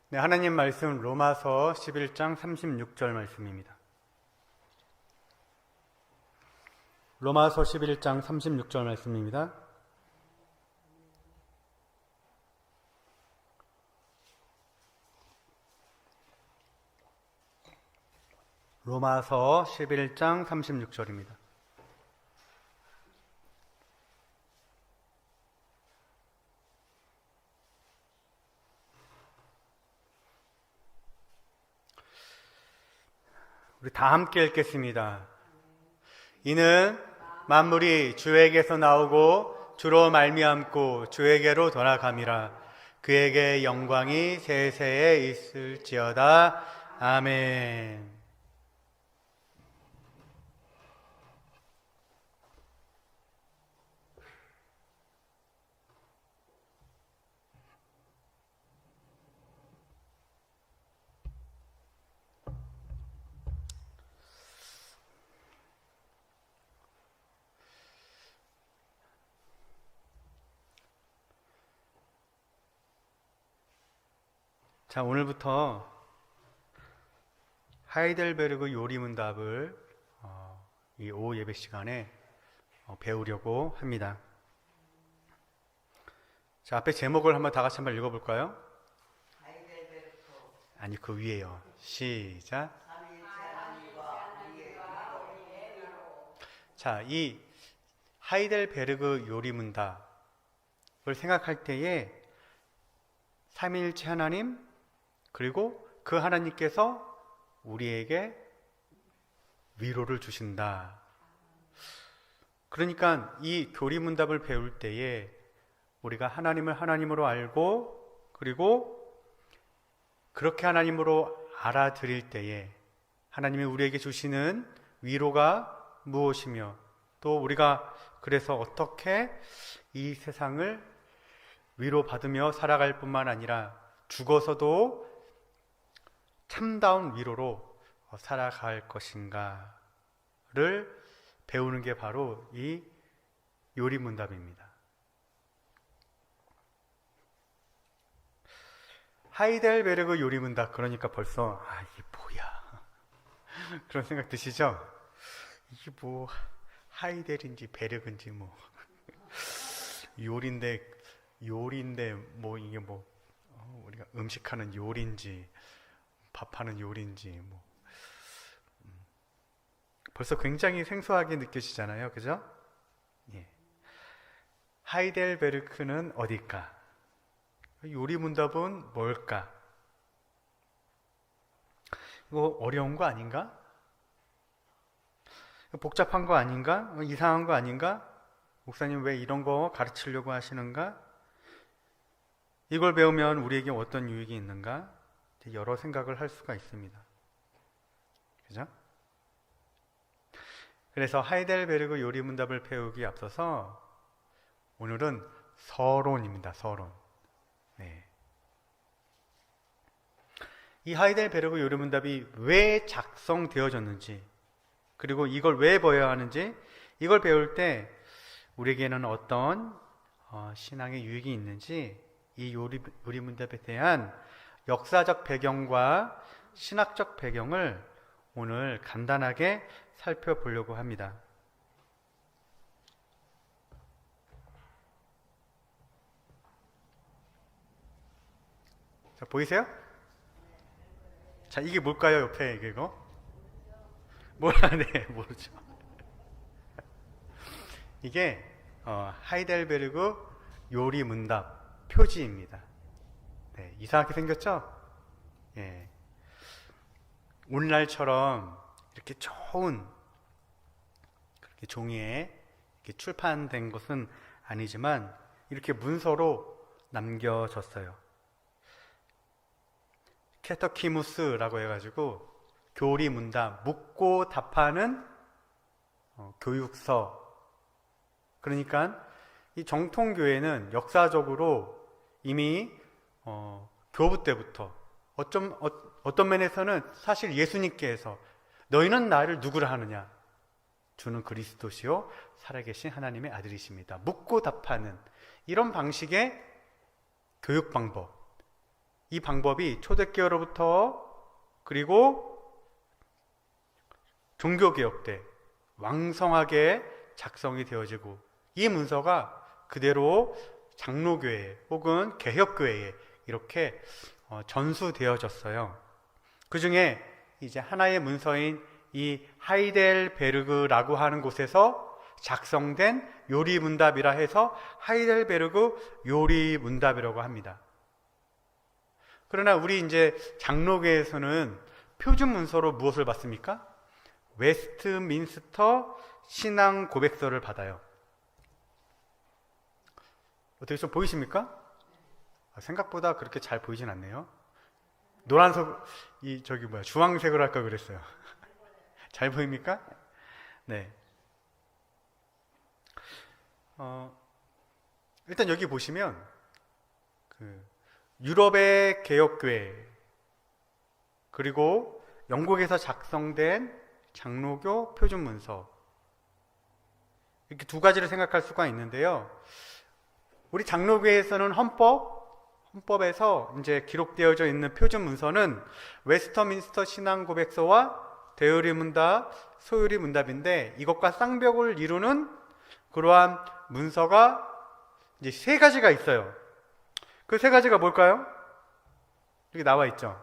네, 하나님 말씀 로마서 11장 36절 말씀입니다. 로마서 11장 36절 말씀입니다. 로마서 11장 36절입니다. 우리 다 함께 읽겠습니다. 이는 만물이 주에게서 나오고 주로 말미암고 주에게로 돌아감이라. 그에게 영광이 세세에 있을지어다. 아멘. 자, 오늘부터 하이델베르그 요리문답을 이 오후 예배 시간에 배우려고 합니다. 자, 앞에 제목을 한번 다 같이 한번 읽어볼까요? 아니, 그 위에요. 시작. 자, 이 하이델베르그 요리문답을 생각할 때에 삼위일체 하나님, 그리고 그 하나님께서 우리에게 위로를 주신다. 그러니까 이 교리문답을 배울 때에 우리가 하나님을 하나님으로 알고, 그리고 그렇게 하나님으로 알아들일 때에 하나님이 우리에게 주시는 위로가 무엇이며, 또 우리가 그래서 어떻게 이 세상을 위로받으며 살아갈 뿐만 아니라 죽어서도 참다운 위로로 살아갈 것인가를 배우는 게 바로 이 요리문답입니다. 하이델베르그 요리문답, 그러니까 벌써 이게 뭐야 그런 생각 드시죠? 이게 뭐 하이델인지 베르그인지 뭐 요리인데 뭐 이게 뭐 우리가 음식하는 요리인지 밥하는 요리인지 뭐 벌써 굉장히 생소하게 느껴지잖아요, 그죠? 예. 하이델베르크는 어딜까? 요리문답은 뭘까? 이거 어려운 거 아닌가? 복잡한 거 아닌가? 이상한 거 아닌가? 목사님 왜 이런 거 가르치려고 하시는가? 이걸 배우면 우리에게 어떤 유익이 있는가? 여러 생각을 할 수가 있습니다. 그죠? 그래서 하이델베르그 요리문답을 배우기 앞서서 오늘은 서론입니다. 서론. 네. 이 하이델베르그 요리문답이 왜 작성되어졌는지, 그리고 이걸 왜 배워야 하는지, 이걸 배울 때 우리에게는 어떤 신앙의 유익이 있는지, 이 요리문답에 대한 역사적 배경과 신학적 배경을 오늘 간단하게 살펴보려고 합니다. 자, 보이세요? 자, 이게 뭘까요? 옆에 이거? 몰라, 네, 모르죠. 이게 하이델베르그 요리문답 표지입니다. 네, 이상하게 생겼죠? 예. 오늘날처럼 이렇게 좋은 그렇게 종이에 이렇게 출판된 것은 아니지만 이렇게 문서로 남겨졌어요. 캐터키무스라고 해가지고 교리문답, 묻고 답하는 교육서. 그러니까 이 정통교회는 역사적으로 이미 교부 때부터 어떤 면에서는 사실 예수님께서 너희는 나를 누구라 하느냐? 주는 그리스도시요 살아계신 하나님의 아들이십니다. 묻고 답하는 이런 방식의 교육 방법, 이 방법이 초대교회로부터 그리고 종교개혁 때 왕성하게 작성이 되어지고 이 문서가 그대로 장로교회 혹은 개혁교회에 이렇게 전수되어졌어요. 그 중에 이제 하나의 문서인 이 하이델베르그라고 하는 곳에서 작성된 요리문답이라 해서 하이델베르그 요리문답이라고 합니다. 그러나 우리 이제 장로교에서는 표준 문서로 무엇을 받습니까? 웨스트민스터 신앙 고백서를 받아요. 어떻게 좀 보이십니까? 생각보다 그렇게 잘 보이진 않네요. 노란색, 주황색으로 할까 그랬어요. 잘 보입니까? 네. 일단 여기 보시면 유럽의 개혁교회 그리고 영국에서 작성된 장로교 표준문서 이렇게 두 가지를 생각할 수가 있는데요. 우리 장로교에서는 헌법에서 이제 기록되어져 있는 표준문서는 웨스터민스터 신앙고백서와 대요리문답, 소요리문답인데 이것과 쌍벽을 이루는 그러한 문서가 이제 세 가지가 있어요. 그 세 가지가 뭘까요? 여기 나와 있죠.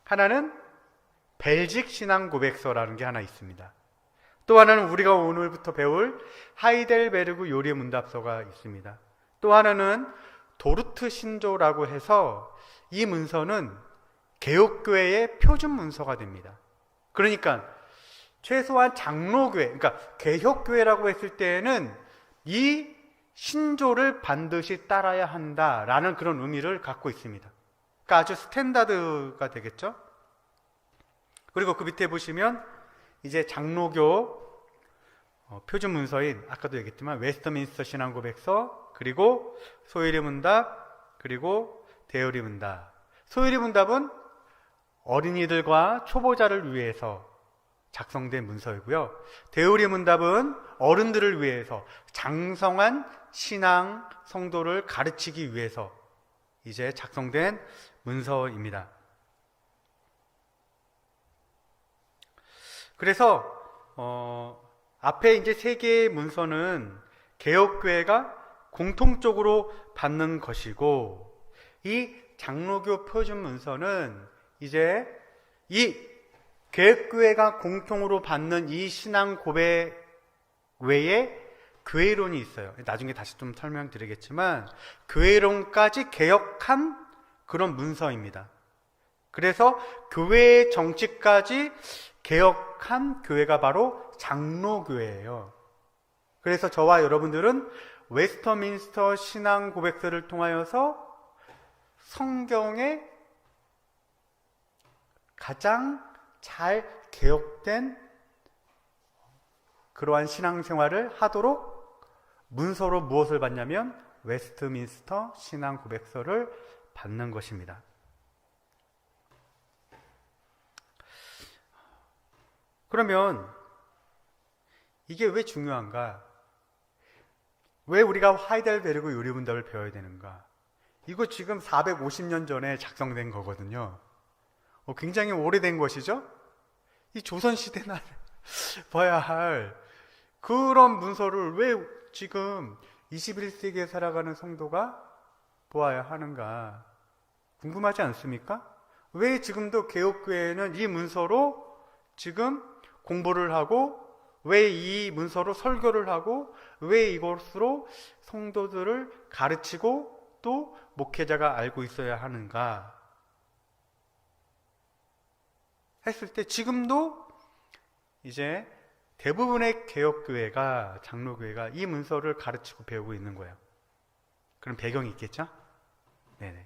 하나는 벨직 신앙 고백서라는 게 하나 있습니다. 또 하나는 우리가 오늘부터 배울 하이델베르그 요리 문답서가 있습니다. 또 하나는 도르트 신조라고 해서 이 문서는 개혁교회의 표준 문서가 됩니다. 그러니까 최소한 장로교회, 그러니까 개혁교회라고 했을 때에는 이 신조를 반드시 따라야 한다라는 그런 의미를 갖고 있습니다. 그러니까 아주 스탠다드가 되겠죠. 그리고 그 밑에 보시면 이제 장로교 표준 문서인 아까도 얘기했지만 웨스터민스터 신앙고백서 그리고 소요리문답 그리고 대요리문답. 소요리문답은 어린이들과 초보자를 위해서 작성된 문서이고요. 대요리문답은 어른들을 위해서 장성한 신앙 성도를 가르치기 위해서 이제 작성된 문서입니다. 그래서 앞에 이제 세 개의 문서는 개혁교회가 공통적으로 받는 것이고 이 장로교 표준 문서는 이제 이 개혁교회가 공통으로 받는 이 신앙 고백 외에 교회론이 있어요. 나중에 다시 좀 설명드리겠지만 교회론까지 개혁한 그런 문서입니다. 그래서 교회의 정치까지 개혁한 교회가 바로 장로교회예요. 그래서 저와 여러분들은 웨스터민스터 신앙 고백서를 통하여서 성경의 가장 잘 개혁된 그러한 신앙생활을 하도록 문서로 무엇을 받냐면 웨스트민스터 신앙 고백서를 받는 것입니다. 그러면 이게 왜 중요한가? 왜 우리가 하이델베르그 요리문답을 배워야 되는가? 이거 지금 450년 전에 작성된 거거든요. 굉장히 오래된 것이죠? 이 조선시대나 봐야 할 그런 문서를 왜 지금 21세기에 살아가는 성도가 보아야 하는가? 궁금하지 않습니까? 왜 지금도 개혁교회는 이 문서로 지금 공부를 하고 왜 이 문서로 설교를 하고 왜 이것으로 성도들을 가르치고 또 목회자가 알고 있어야 하는가 했을 때 지금도 이제 대부분의 개혁교회가 장로교회가 이 문서를 가르치고 배우고 있는 거예요. 그런 배경이 있겠죠? 네네.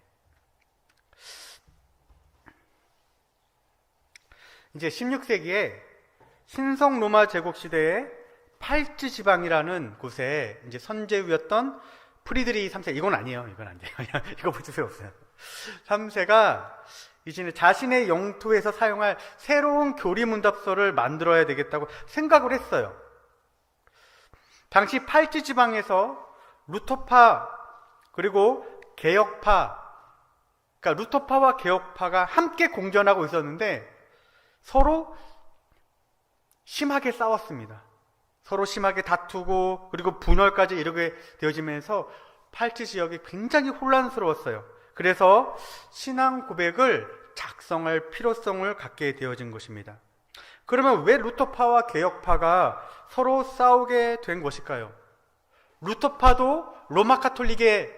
이제 16세기에 신성 로마 제국 시대에 팔지 지방이라는 곳에 이제 선제후였던 프리드리 3세, 이건 아니에요. 이건 안 돼요. 이거 볼 필요 없어요. 3세가 이제 자신의 영토에서 사용할 새로운 교리문답서를 만들어야 되겠다고 생각을 했어요. 당시 팔지 지방에서 루터파 그리고 개혁파 그러니까 루터파와 개혁파가 함께 공존하고 있었는데 서로 심하게 싸웠습니다. 서로 심하게 다투고 그리고 분열까지 이르게 되어지면서 팔치 지역이 굉장히 혼란스러웠어요. 그래서 신앙 고백을 작성할 필요성을 갖게 되어진 것입니다. 그러면 왜 루터파와 개혁파가 서로 싸우게 된 것일까요? 루터파도 로마 카톨릭에서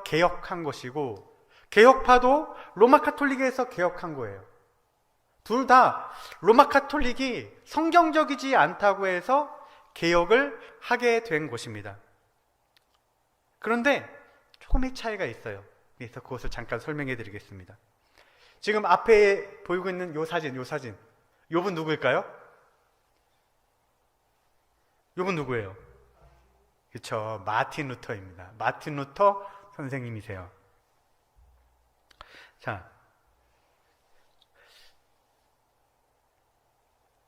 개혁한 것이고 개혁파도 로마 카톨릭에서 개혁한 거예요. 둘 다 로마 카톨릭이 성경적이지 않다고 해서 개혁을 하게 된 것입니다. 그런데 조금의 차이가 있어요. 그래서 그것을 잠깐 설명해 드리겠습니다. 지금 앞에 보이고 있는 요 사진. 요분 누구일까요? 요분 누구예요? 그렇죠. 마틴 루터입니다. 마틴 루터 선생님이세요. 자,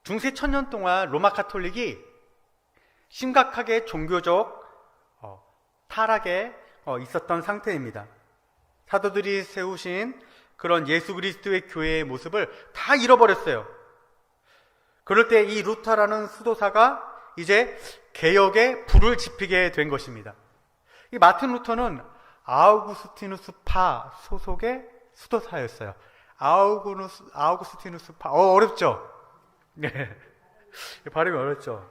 중세 천년 동안 로마 카톨릭이 심각하게 종교적 타락에 있었던 상태입니다. 사도들이 세우신 그런 예수 그리스도의 교회의 모습을 다 잃어버렸어요. 그럴 때 이 루터라는 수도사가 이제 개혁에 불을 지피게 된 것입니다. 이 마틴 루터는 아우구스티누스 파 소속의 수도사였어요. 아우구스티누스 파 어렵죠? 네, 발음이 어렵죠.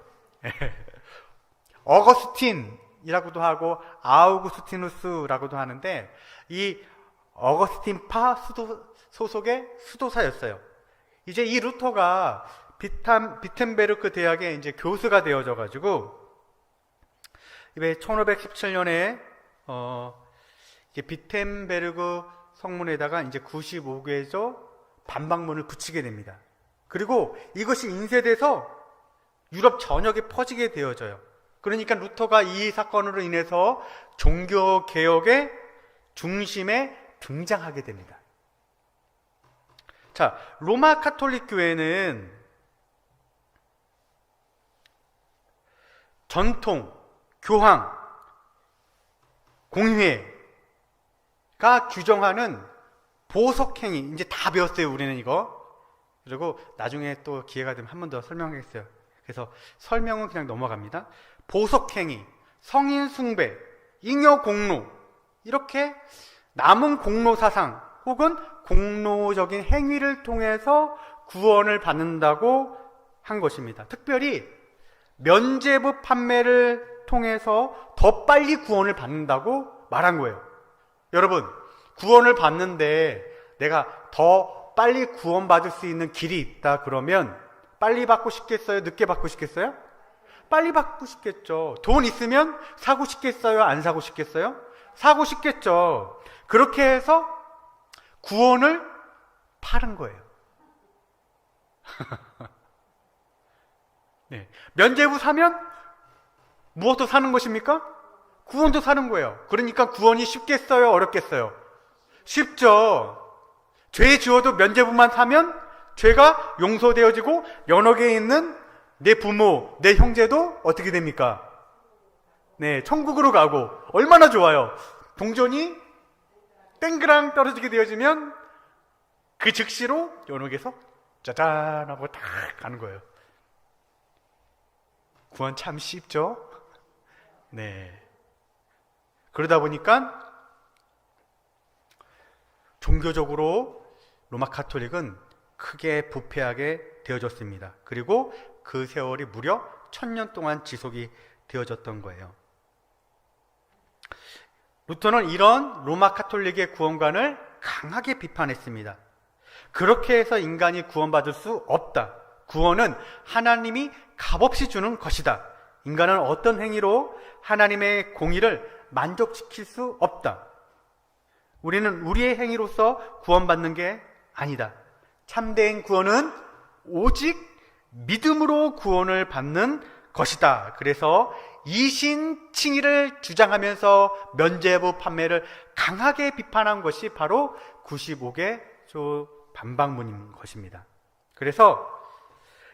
어거스틴이라고도 하고 아우구스티누스라고도 하는데 이 어거스틴 파 소속의 수도사였어요. 이제 이 루터가 비텐베르크 대학의 이제 교수가 되어져 가지고 1517년에 비텐베르크 성문에다가 이제 95개조 반박문을 붙이게 됩니다. 그리고 이것이 인쇄돼서 유럽 전역에 퍼지게 되어져요. 그러니까 루터가 이 사건으로 인해서 종교 개혁의 중심에 등장하게 됩니다. 자, 로마 카톨릭 교회는 전통, 교황, 공회가 규정하는 보석행위, 이제 다 배웠어요, 우리는 이거. 그리고 나중에 또 기회가 되면 한 번 더 설명하겠어요. 그래서 설명은 그냥 넘어갑니다. 보석행위, 성인 숭배, 잉여 공로, 이렇게 남은 공로 사상 혹은 공로적인 행위를 통해서 구원을 받는다고 한 것입니다. 특별히 면죄부 판매를 통해서 더 빨리 구원을 받는다고 말한 거예요. 여러분, 구원을 받는데 내가 더 빨리 구원받을 수 있는 길이 있다 그러면 빨리 받고 싶겠어요? 늦게 받고 싶겠어요? 빨리 받고 싶겠죠. 돈 있으면 사고 싶겠어요? 안 사고 싶겠어요? 사고 싶겠죠. 그렇게 해서 구원을 파는 거예요. 네. 면죄부 사면 무엇도 사는 것입니까? 구원도 사는 거예요. 그러니까 구원이 쉽겠어요? 어렵겠어요? 쉽죠. 죄 지어도 면죄부만 사면 죄가 용서되어지고 연옥에 있는 내 부모, 내 형제도 어떻게 됩니까? 네, 천국으로 가고 얼마나 좋아요. 동전이 땡그랑 떨어지게 되어지면 그 즉시로 연옥에서 짜잔 하고 딱 가는 거예요. 구원 참 쉽죠? 네. 그러다 보니까 종교적으로 로마 카톨릭은 크게 부패하게 되어졌습니다. 그리고 그 세월이 무려 1000년 동안 지속이 되어졌던 거예요. 루터는 이런 로마 카톨릭의 구원관을 강하게 비판했습니다. 그렇게 해서 인간이 구원받을 수 없다. 구원은 하나님이 값없이 주는 것이다. 인간은 어떤 행위로 하나님의 공의를 만족시킬 수 없다. 우리는 우리의 행위로서 구원받는 게 아니다. 참된 구원은 오직 믿음으로 구원을 받는 것이다. 그래서 이신칭의를 주장하면서 면죄부 판매를 강하게 비판한 것이 바로 95개조 반박문인 것입니다. 그래서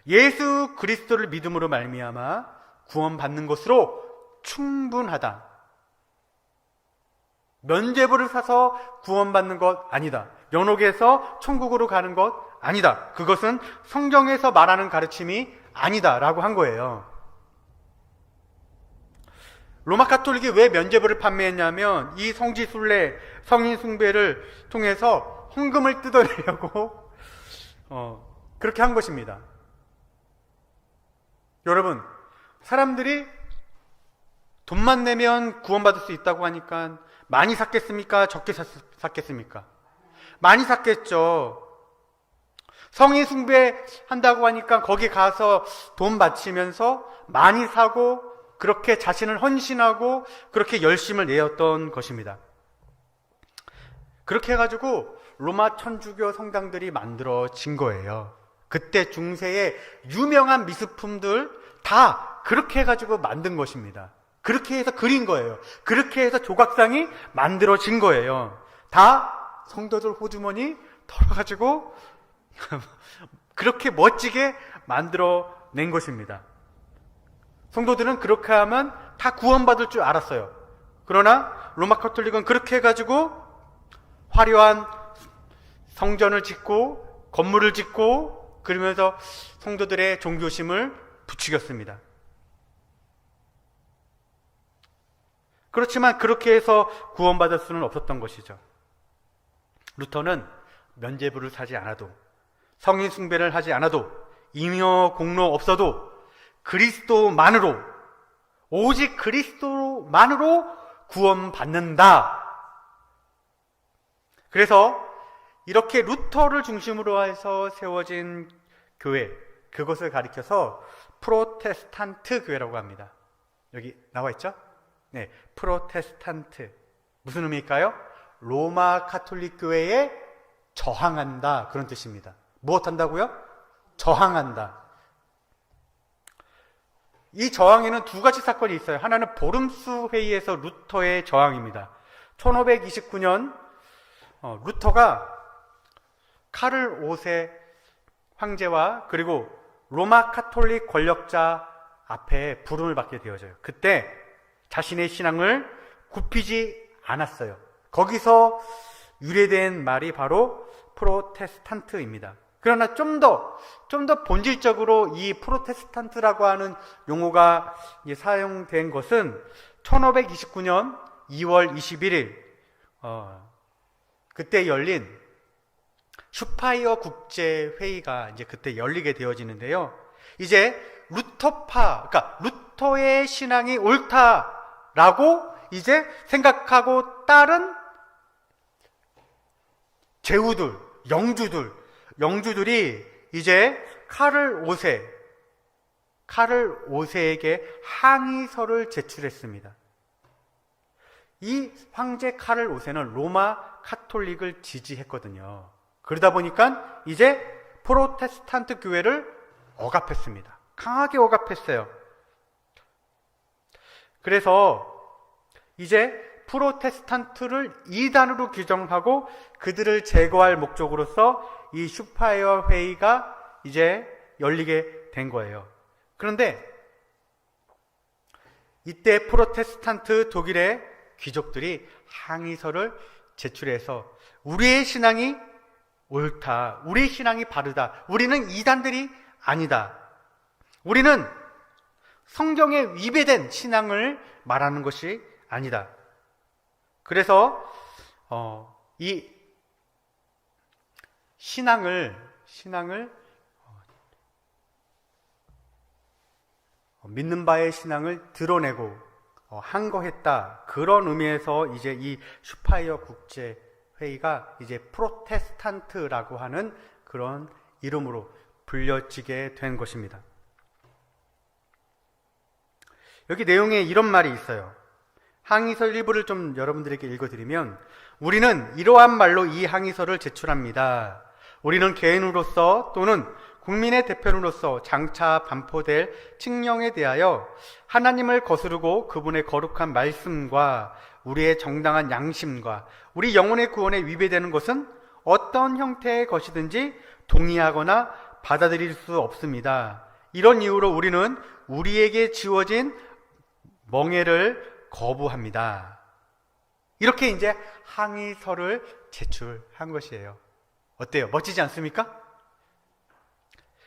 예수 그리스도를 믿음으로 말미암아 구원받는 것으로 충분하다. 면죄부를 사서 구원받는 것 아니다. 연옥에서 천국으로 가는 것 아니다. 그것은 성경에서 말하는 가르침이 아니다 라고 한 거예요. 로마 가톨릭이 왜 면죄부를 판매했냐면 이 성지순례, 성인숭배를 통해서 헌금을 뜯어내려고 그렇게 한 것입니다. 여러분, 사람들이 돈만 내면 구원받을 수 있다고 하니까 많이 샀겠습니까? 적게 샀겠습니까? 많이 샀겠죠. 성인 숭배한다고 하니까 거기 가서 돈 바치면서 많이 사고 그렇게 자신을 헌신하고 그렇게 열심을 내었던 것입니다. 그렇게 해가지고 로마 천주교 성당들이 만들어진 거예요. 그때 중세의 유명한 미술품들 다 그렇게 해가지고 만든 것입니다. 그렇게 해서 그린 거예요. 그렇게 해서 조각상이 만들어진 거예요. 다 성도들 호주머니 털어가지고 그렇게 멋지게 만들어낸 것입니다. 성도들은 그렇게 하면 다 구원받을 줄 알았어요. 그러나 로마 가톨릭은 그렇게 해가지고 화려한 성전을 짓고 건물을 짓고 그러면서 성도들의 종교심을 부추겼습니다. 그렇지만 그렇게 해서 구원받을 수는 없었던 것이죠. 루터는 면죄부를 사지 않아도, 성인 숭배를 하지 않아도, 잉여 공로 없어도 그리스도만으로, 오직 그리스도만으로 구원받는다. 그래서 이렇게 루터를 중심으로 해서 세워진 교회, 그것을 가리켜서 프로테스탄트 교회라고 합니다. 여기 나와 있죠? 네, 프로테스탄트. 무슨 의미일까요? 로마 가톨릭 교회에 저항한다, 그런 뜻입니다. 무엇 한다고요? 저항한다. 이 저항에는 두 가지 사건이 있어요. 하나는 보름수 회의에서 루터의 저항입니다. 1529년 루터가 카를 5세 황제와 그리고 로마 가톨릭 권력자 앞에 부름을 받게 되어져요. 그때 자신의 신앙을 굽히지 않았어요. 거기서 유래된 말이 바로 프로테스탄트입니다. 그러나 좀 더 본질적으로 이 프로테스탄트라고 하는 용어가 사용된 것은 1529년 2월 21일 그때 열린 슈파이어 국제회의가 이제 그때 열리게 되어지는데요. 이제 루터파, 그러니까 루터의 신앙이 옳다라고 이제 생각하고 따른 제후들, 영주들이 이제 카를 5세에게 항의서를 제출했습니다. 이 황제 카를 5세는 로마 가톨릭을 지지했거든요. 그러다 보니까 이제 프로테스탄트 교회를 억압했습니다. 강하게 억압했어요. 그래서 이제 프로테스탄트를 이단으로 규정하고 그들을 제거할 목적으로서 이 슈파이어 회의가 이제 열리게 된 거예요. 그런데 이때 프로테스탄트 독일의 귀족들이 항의서를 제출해서 우리의 신앙이 옳다, 우리의 신앙이 바르다, 우리는 이단들이 아니다, 우리는 성경에 위배된 신앙을 말하는 것이 아니다. 그래서 이 신앙을 믿는 바의 신앙을 드러내고 항거했다. 그런 의미에서 이제 이 슈파이어 국제 회의가 이제 프로테스탄트라고 하는 그런 이름으로 불려지게 된 것입니다. 여기 내용에 이런 말이 있어요. 항의서 일부를 좀 여러분들에게 읽어드리면, 우리는 이러한 말로 이 항의서를 제출합니다. 우리는 개인으로서 또는 국민의 대표로서 장차 반포될 칙령에 대하여 하나님을 거스르고 그분의 거룩한 말씀과 우리의 정당한 양심과 우리 영혼의 구원에 위배되는 것은 어떤 형태의 것이든지 동의하거나 받아들일 수 없습니다. 이런 이유로 우리는 우리에게 지워진 멍에를 거부합니다. 이렇게 이제 항의서를 제출한 것이에요. 어때요? 멋지지 않습니까?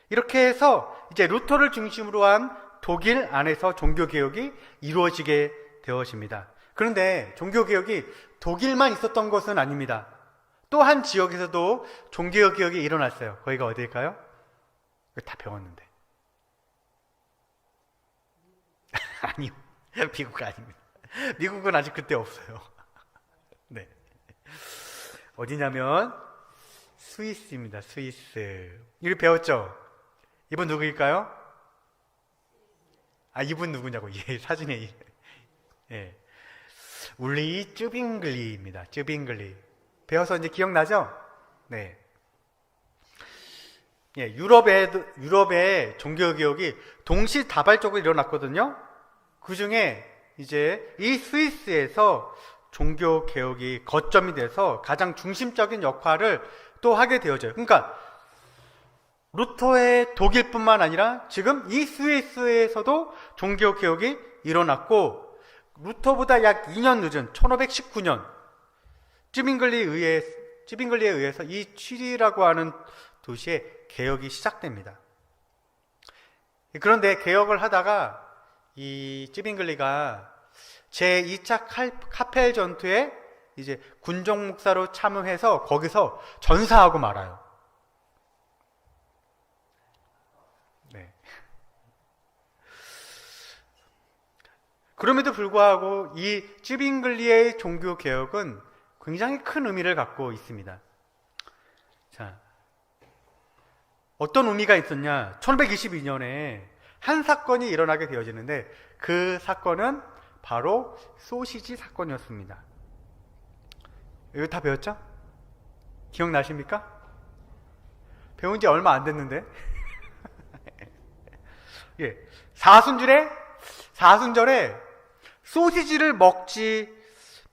이렇게 해서 이제 루터를 중심으로 한 독일 안에서 종교개혁이 이루어지게 되어집니다. 그런데 종교개혁이 독일만 있었던 것은 아닙니다. 또 한 지역에서도 종교개혁이 일어났어요. 거기가 어디일까요? 다 배웠는데. 아니요. 미국 아닙니다. 미국은 아직 그때 없어요. 네. 어디냐면 스위스입니다. 스위스. 이거 배웠죠? 이분 누구일까요? 아, 이분 누구냐고. 예, 사진에. 예. 울리 쯔빙글리입니다. 쯔빙글리. 배워서 이제 기억나죠? 네. 예, 유럽의 종교개혁이 동시다발적으로 일어났거든요. 그 중에 이제 이 스위스에서 종교개혁이 거점이 돼서 가장 중심적인 역할을 또 하게 되어져요. 그러니까 루터의 독일뿐만 아니라 지금 이 스위스에서도 종교개혁이 일어났고, 루터보다 약 2년 늦은 1519년 쯔빙글리에 의해서 이 취리라고 하는 도시에 개혁이 시작됩니다. 그런데 개혁을 하다가 이 쯔빙글리가 제2차 카펠 전투에 이제 군종 목사로 참여해서 거기서 전사하고 말아요. 네. 그럼에도 불구하고 이 쯔빙글리의 종교 개혁은 굉장히 큰 의미를 갖고 있습니다. 자, 어떤 의미가 있었냐? 1522년에 한 사건이 일어나게 되어지는데 그 사건은 바로 소시지 사건이었습니다. 이거 다 배웠죠? 기억나십니까? 배운 지 얼마 안 됐는데. 예, 사순절에 소시지를 먹지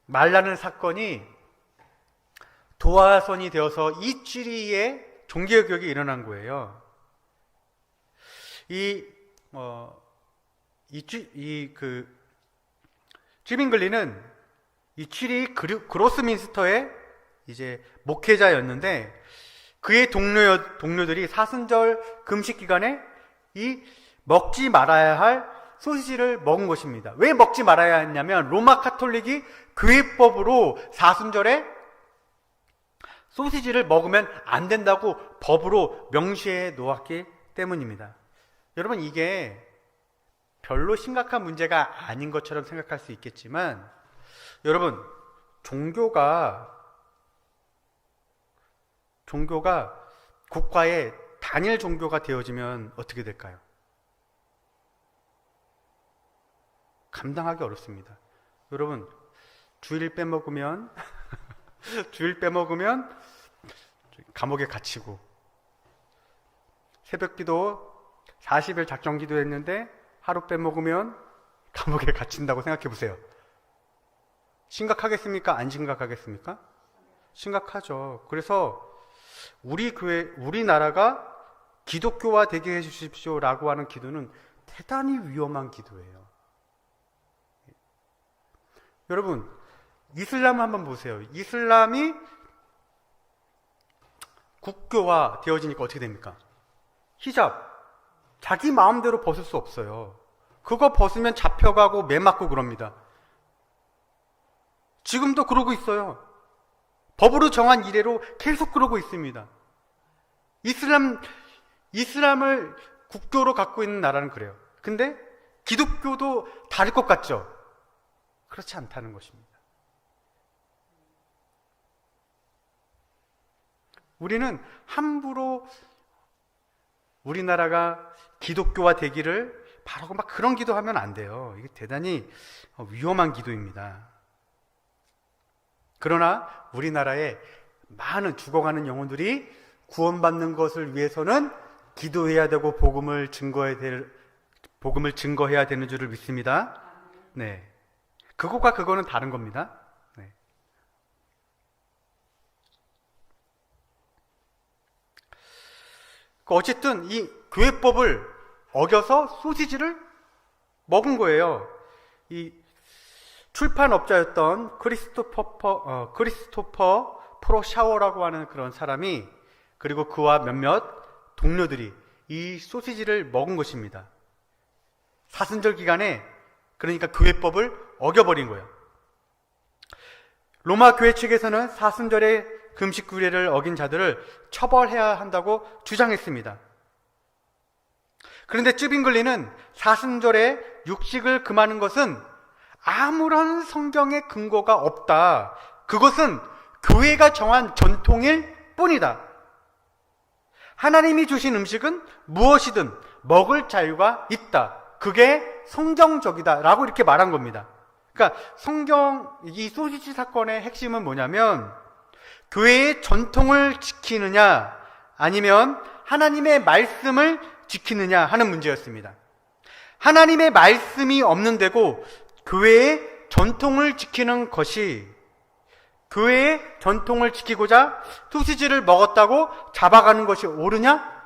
말라는 사건이 도화선이 되어서 이 취리에 종교개혁이 일어난 거예요. 쯔빙글리는 이 취리 그로스민스터의 이제 목회자였는데 그의 동료들이 사순절 금식 기간에 이 먹지 말아야 할 소시지를 먹은 것입니다. 왜 먹지 말아야 했냐면 로마 카톨릭이 교회법으로 사순절에 소시지를 먹으면 안 된다고 법으로 명시해 놓았기 때문입니다. 여러분, 이게 별로 심각한 문제가 아닌 것처럼 생각할 수 있겠지만, 여러분, 종교가 국가의 단일 종교가 되어지면 어떻게 될까요? 감당하기 어렵습니다. 여러분, 주일 빼먹으면 감옥에 갇히고, 새벽기도 40일 작정기도 했는데 하루 빼먹으면 감옥에 갇힌다고 생각해 보세요. 심각하겠습니까? 안 심각하겠습니까? 심각하죠. 그래서 우리나라가 기독교화 되게 해주십시오 라고 하는 기도는 대단히 위험한 기도예요. 여러분, 이슬람 한번 보세요. 이슬람이 국교화 되어지니까 어떻게 됩니까? 히잡, 자기 마음대로 벗을 수 없어요. 그거 벗으면 잡혀가고 매 맞고 그럽니다. 지금도 그러고 있어요. 법으로 정한 이래로 계속 그러고 있습니다. 이슬람을 국교로 갖고 있는 나라는 그래요. 근데 기독교도 다를 것 같죠? 그렇지 않다는 것입니다. 우리는 함부로 우리나라가 기독교화 되기를 바라고 막 그런 기도하면 안 돼요. 이게 대단히 위험한 기도입니다. 그러나 우리나라에 많은 죽어가는 영혼들이 구원받는 것을 위해서는 기도해야 되고 복음을 증거해야 되는 줄을 믿습니다. 네, 그거가 그거는 다른 겁니다. 네. 어쨌든 이 교회법을 어겨서 소시지를 먹은 거예요. 이 출판업자였던 크리스토퍼 프로샤워라고 하는 그런 사람이, 그리고 그와 몇몇 동료들이 이 소시지를 먹은 것입니다. 사순절 기간에, 그러니까 교회법을 어겨버린 거예요. 로마 교회 측에서는 사순절의 금식 규례를 어긴 자들을 처벌해야 한다고 주장했습니다. 그런데 쯔빙글리는 사순절에 육식을 금하는 것은 아무런 성경의 근거가 없다. 그것은 교회가 정한 전통일 뿐이다. 하나님이 주신 음식은 무엇이든 먹을 자유가 있다. 그게 성경적이다. 라고 이렇게 말한 겁니다. 그러니까 이 소시지 사건의 핵심은 뭐냐면, 교회의 전통을 지키느냐 아니면 하나님의 말씀을 지키느냐 하는 문제였습니다. 하나님의 말씀이 없는 데고 교회의 전통을 지키는 것이, 교회의 전통을 지키고자 소시지를 먹었다고 잡아가는 것이 옳으냐?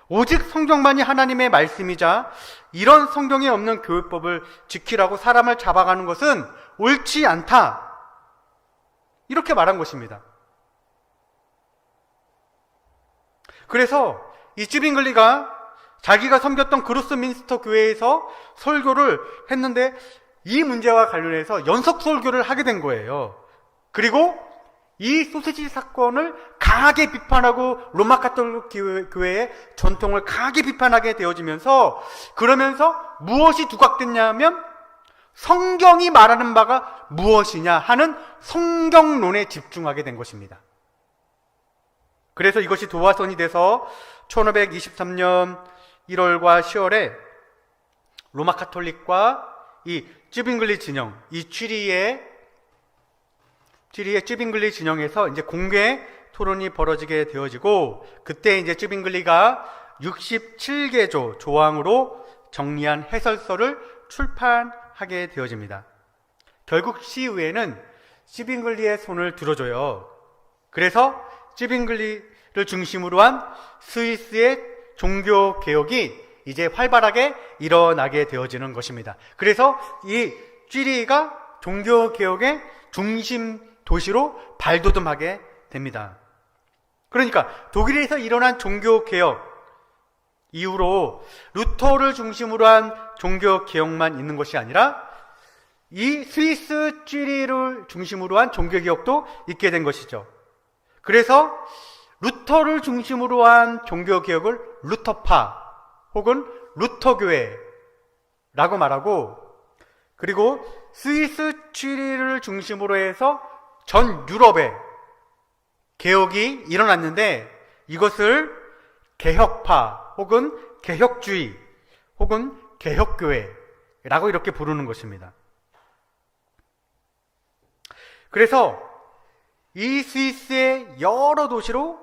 오직 성경만이 하나님의 말씀이자 이런 성경에 없는 교회법을 지키라고 사람을 잡아가는 것은 옳지 않다. 이렇게 말한 것입니다. 그래서 이 쯔빙글리가 자기가 섬겼던 그루스민스터 교회에서 설교를 했는데 이 문제와 관련해서 연속 설교를 하게 된 거예요. 그리고 이 소시지 사건을 강하게 비판하고 로마 가톨릭 교회의 전통을 강하게 비판하게 되어지면서, 그러면서 무엇이 두각됐냐면 성경이 말하는 바가 무엇이냐 하는 성경론에 집중하게 된 것입니다. 그래서 이것이 도화선이 돼서 1523년 1월과 10월에 로마 가톨릭과 이 쯔빙글리 진영, 이 취리의 쯔빙글리 진영에서 이제 공개 토론이 벌어지게 되어지고, 그때 이제 쯔빙글리가 67개조 조항으로 정리한 해설서를 출판하게 되어집니다. 결국 시의회는 쯔빙글리의 손을 들어줘요. 그래서 쯔빙글리를 중심으로 한 스위스의 종교 개혁이 이제 활발하게 일어나게 되어지는 것입니다. 그래서 이 취리가 종교 개혁의 중심 도시로 발돋움하게 됩니다. 그러니까 독일에서 일어난 종교 개혁 이후로 루터를 중심으로 한 종교 개혁만 있는 것이 아니라 이 스위스 쥐리를 중심으로 한 종교 개혁도 있게 된 것이죠. 그래서 루터를 중심으로 한 종교 개혁을 루터파 혹은 루터교회라고 말하고, 그리고 스위스 쥐리를 중심으로 해서 전 유럽에 개혁이 일어났는데 이것을 개혁파 혹은 개혁주의 혹은 개혁교회라고 이렇게 부르는 것입니다. 그래서 이 스위스의 여러 도시로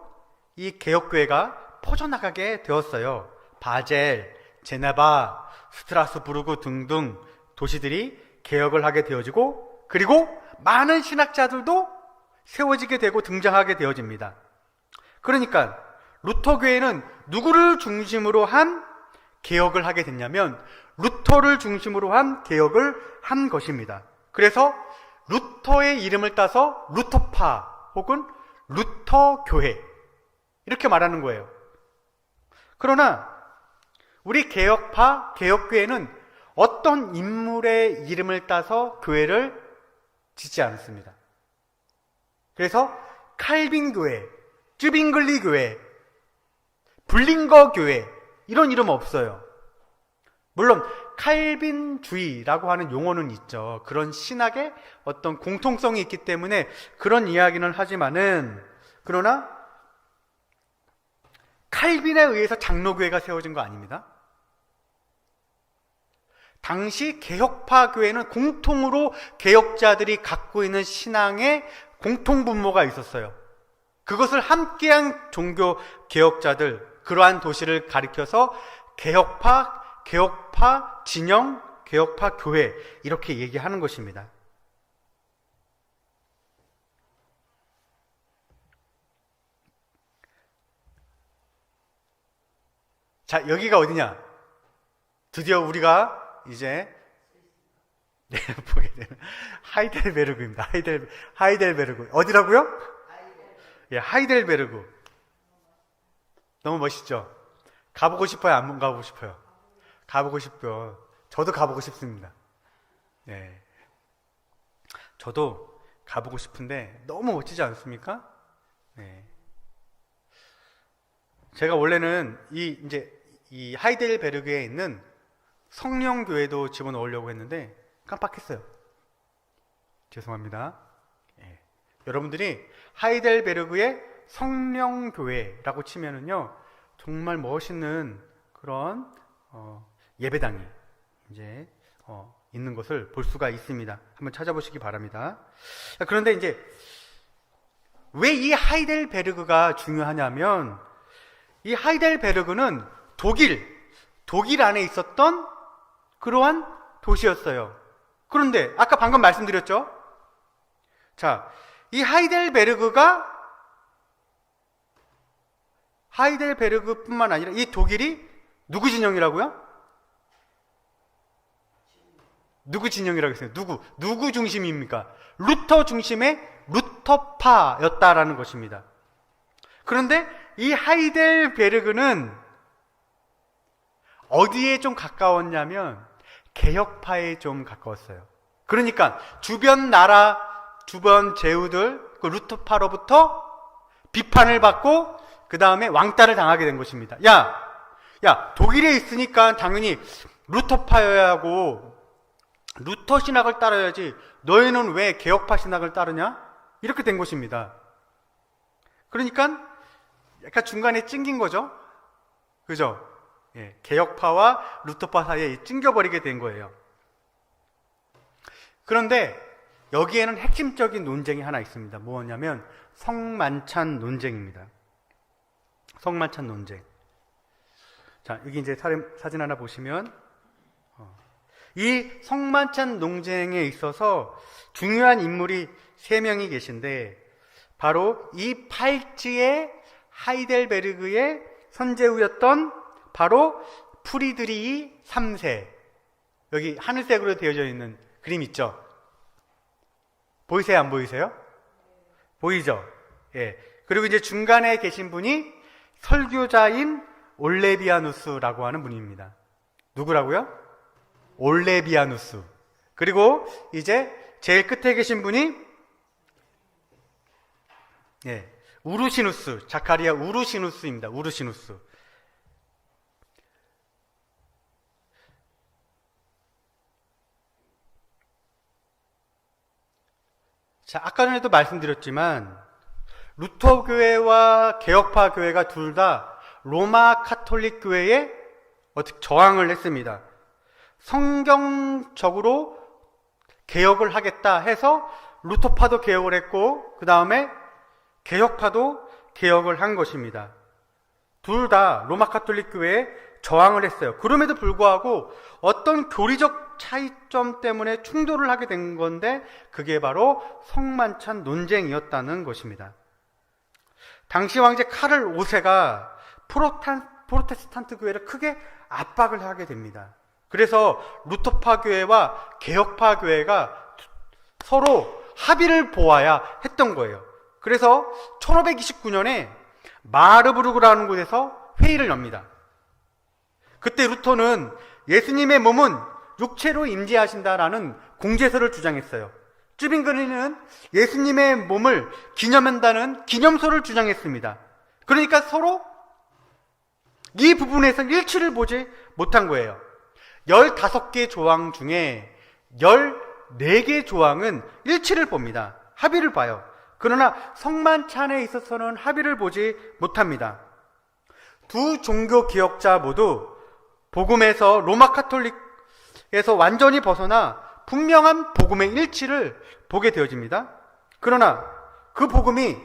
이 개혁교회가 퍼져나가게 되었어요. 바젤, 제네바, 스트라스부르크 등등 도시들이 개혁을 하게 되어지고, 그리고 많은 신학자들도 세워지게 되고 등장하게 되어집니다. 그러니까 루터교회는 누구를 중심으로 한 개혁을 하게 됐냐면 루터를 중심으로 한 개혁을 한 것입니다. 그래서 루터의 이름을 따서 루터파 혹은 루터교회 이렇게 말하는 거예요. 그러나 우리 개혁파, 개혁교회는 어떤 인물의 이름을 따서 교회를 짓지 않았습니다. 그래서 칼빈 교회, 쯔빙글리 교회, 블링거 교회 이런 이름 없어요. 물론 칼빈주의라고 하는 용어는 있죠. 그런 신학의 어떤 공통성이 있기 때문에 그런 이야기는 하지만은, 그러나 칼빈에 의해서 장로교회가 세워진 거 아닙니다. 당시 개혁파 교회는 공통으로 개혁자들이 갖고 있는 신앙의 공통분모가 있었어요. 그것을 함께한 종교 개혁자들, 그러한 도시를 가리켜서 개혁파 진영, 개혁파 교회 이렇게 얘기하는 것입니다. 자, 여기가 어디냐? 드디어 우리가 이제 보게 되는 하이델베르그입니다. 하이델베르그. 어디라고요? 예, 하이델베르그. 너무 멋있죠? 가보고 싶어요? 안 가보고 싶어요? 가보고 싶어요. 저도 가보고 싶습니다. 예. 저도 가보고 싶은데 너무 멋지지 않습니까? 네. 제가 원래는 이 하이델베르그에 있는 성령교회도 집어넣으려고 했는데 깜빡했어요. 죄송합니다. 예. 여러분들이 하이델베르그의 성령교회라고 치면은요, 정말 멋있는 그런 예배당이 이제 있는 것을 볼 수가 있습니다. 한번 찾아보시기 바랍니다. 그런데 이제 왜 이 하이델베르그가 중요하냐면, 이 하이델베르그는 독일 안에 있었던 그러한 도시였어요. 그런데 아까 방금 말씀드렸죠? 자, 이 하이델베르그뿐만 아니라 이 독일이 누구 진영이라고요? 누구 진영이라고 했어요? 누구 중심입니까? 루터 중심의 루터파였다라는 것입니다. 그런데 이 하이델베르그는 어디에 좀 가까웠냐면 개혁파에 좀 가까웠어요. 그러니까 주변 나라, 주변 제후들, 그 루터파로부터 비판을 받고 그 다음에 왕따를 당하게 된 것입니다. 야, 독일에 있으니까 당연히 루터파여야 하고 루터 신학을 따라야지, 너희는 왜 개혁파 신학을 따르냐? 이렇게 된 것입니다. 그러니까 약간 중간에 찡긴 거죠? 그죠? 예, 개혁파와 루터파 사이에 찡겨버리게 된 거예요. 그런데 여기에는 핵심적인 논쟁이 하나 있습니다. 뭐냐면 성만찬 논쟁입니다. 성만찬 논쟁. 자, 여기 이제 사진 하나 보시면 이 성만찬 논쟁에 있어서 중요한 인물이 3명이 계신데, 바로 이 팔찌의 하이델베르그의 선제후였던 바로 프리드리히 3세. 여기 하늘색으로 되어져 있는 그림 있죠? 보이세요? 안 보이세요? 보이죠? 예. 그리고 이제 중간에 계신 분이 설교자인 올레비아누스라고 하는 분입니다. 누구라고요? 올레비아누스. 그리고 이제 제일 끝에 계신 분이 우르시누스, 자카리아 우르시누스입니다. 우르시누스. 자, 아까 전에도 말씀드렸지만 루터 교회와 개혁파 교회가 둘 다 로마 카톨릭 교회에 어떻게 저항을 했습니다. 성경적으로 개혁을 하겠다 해서 루터파도 개혁을 했고, 그 다음에 개혁파도 개혁을 한 것입니다. 둘 다 로마 카톨릭 교회에 저항을 했어요. 그럼에도 불구하고 어떤 교리적 차이점 때문에 충돌을 하게 된 건데, 그게 바로 성만찬 논쟁이었다는 것입니다. 당시 왕제 카를 5세가 프로테스탄트 교회를 크게 압박을 하게 됩니다. 그래서 루터파 교회와 개혁파 교회가 서로 합의를 보아야 했던 거예요. 그래서 1529년에 마르부르크라는 곳에서 회의를 엽니다. 그때 루터는 예수님의 몸은 육체로 임재하신다라는 공제서를 주장했어요. 쯔빙그리는 예수님의 몸을 기념한다는 기념서를 주장했습니다. 그러니까 서로 이 부분에서 일치를 보지 못한 거예요. 15개 조항 중에 14개 조항은 일치를 봅니다. 합의를 봐요. 그러나 성만찬에 있어서는 합의를 보지 못합니다. 두 종교 개혁자 모두 복음에서 로마 카톨릭에서 완전히 벗어나 분명한 복음의 일치를 보게 되어집니다. 그러나 그 복음이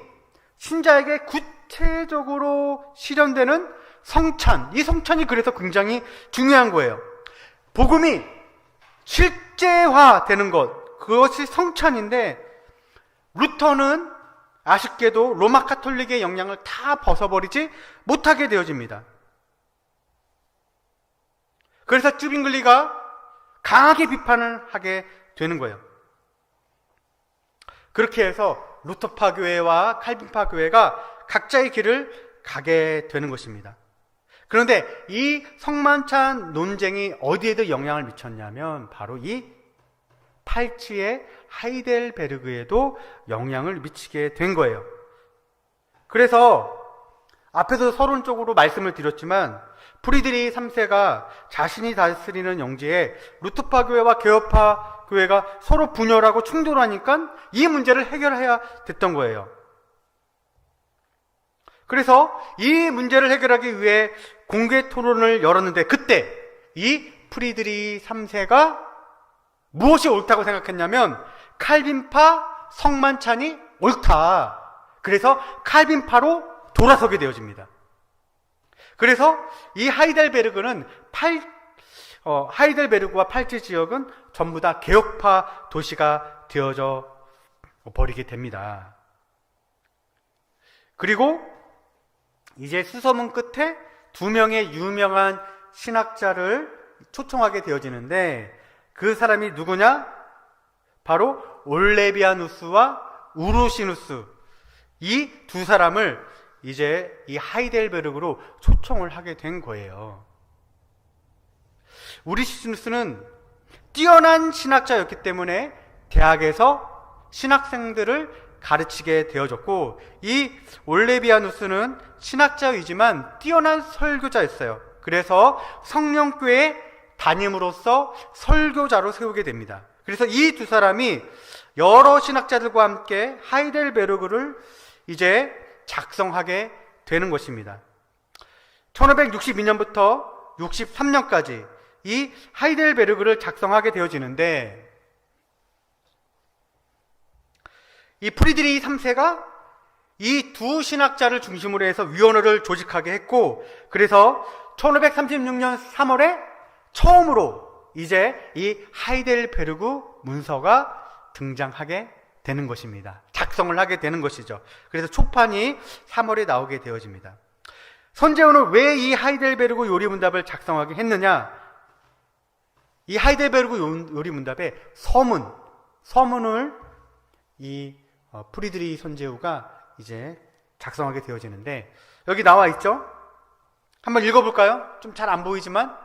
신자에게 구체적으로 실현되는 성찬, 이 성찬이 그래서 굉장히 중요한 거예요. 복음이 실제화되는 것, 그것이 성찬인데, 루터는 아쉽게도 로마 카톨릭의 영향을 다 벗어버리지 못하게 되어집니다. 그래서 쯔빙글리가 강하게 비판을 하게 되는 거예요. 그렇게 해서 루터파 교회와 칼빈파 교회가 각자의 길을 가게 되는 것입니다. 그런데 이 성만찬 논쟁이 어디에도 영향을 미쳤냐면 바로 이 팔치의 하이델베르그에도 영향을 미치게 된 거예요. 그래서 앞에서 서론적으로 말씀을 드렸지만 프리드리히 3세가 자신이 다스리는 영지에 루터파 교회와 개혁파 교회가 서로 분열하고 충돌하니까 이 문제를 해결해야 됐던 거예요. 그래서 이 문제를 해결하기 위해 공개 토론을 열었는데 그때 이 프리드리히 3세가 무엇이 옳다고 생각했냐면 칼빈파 성만찬이 옳다. 그래서 칼빈파로 돌아서게 되어집니다. 그래서 이 하이델베르그는 하이델베르그와 팔치 지역은 전부 다 개혁파 도시가 되어져 버리게 됩니다. 그리고 이제 수소문 끝에 두 명의 유명한 신학자를 초청하게 되어지는데 그 사람이 누구냐? 바로 올레비아누스와 우르시누스, 이 두 사람을 이제 이 하이델베르그로 초청을 하게 된 거예요. 우르시누스는 뛰어난 신학자였기 때문에 대학에서 신학생들을 가르치게 되어졌고, 이 올레비아누스는 신학자이지만 뛰어난 설교자였어요. 그래서 성령교회 담임으로서 설교자로 세우게 됩니다. 그래서 이 두 사람이 여러 신학자들과 함께 하이델베르그를 이제 작성하게 되는 것입니다. 1562년부터 63년까지 이 하이델베르그를 작성하게 되어지는데, 이 프리드리히 3세가 이 두 신학자를 중심으로 해서 위원회를 조직하게 했고, 그래서 1536년 3월에 처음으로 이제 이 하이델베르그 문서가 등장하게 되는 것입니다. 작성을 하게 되는 것이죠. 그래서 초판이 3월에 나오게 되어집니다. 손재훈은 왜 이 하이델베르그 요리문답을 작성하게 했느냐? 이 하이델베르그 요리문답의 서문을 이 프리드리히 손재우가 이제 작성하게 되어지는데, 여기 나와 있죠? 한번 읽어볼까요? 좀 잘 안 보이지만